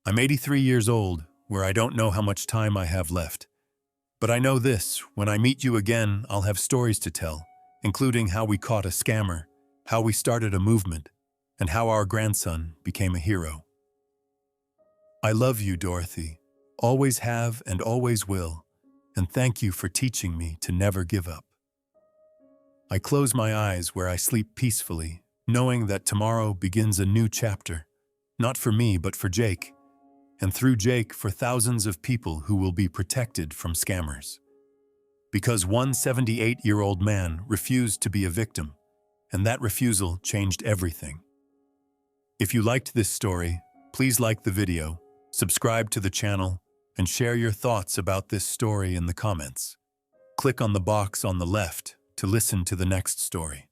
I'm 83 years old, where I don't know how much time I have left. But I know this: when I meet you again, I'll have stories to tell, including how we caught a scammer, how we started a movement, and how our grandson became a hero. I love you, Dorothy. Always have and always will. And thank you for teaching me to never give up. I close my eyes where I sleep peacefully, knowing that tomorrow begins a new chapter, not for me but for Jake, and through Jake for thousands of people who will be protected from scammers. Because one 78-year-old man refused to be a victim, and that refusal changed everything. If you liked this story, please like the video, Subscribe to the channel and share your thoughts about this story in the comments. Click on the box on the left to listen to the next story.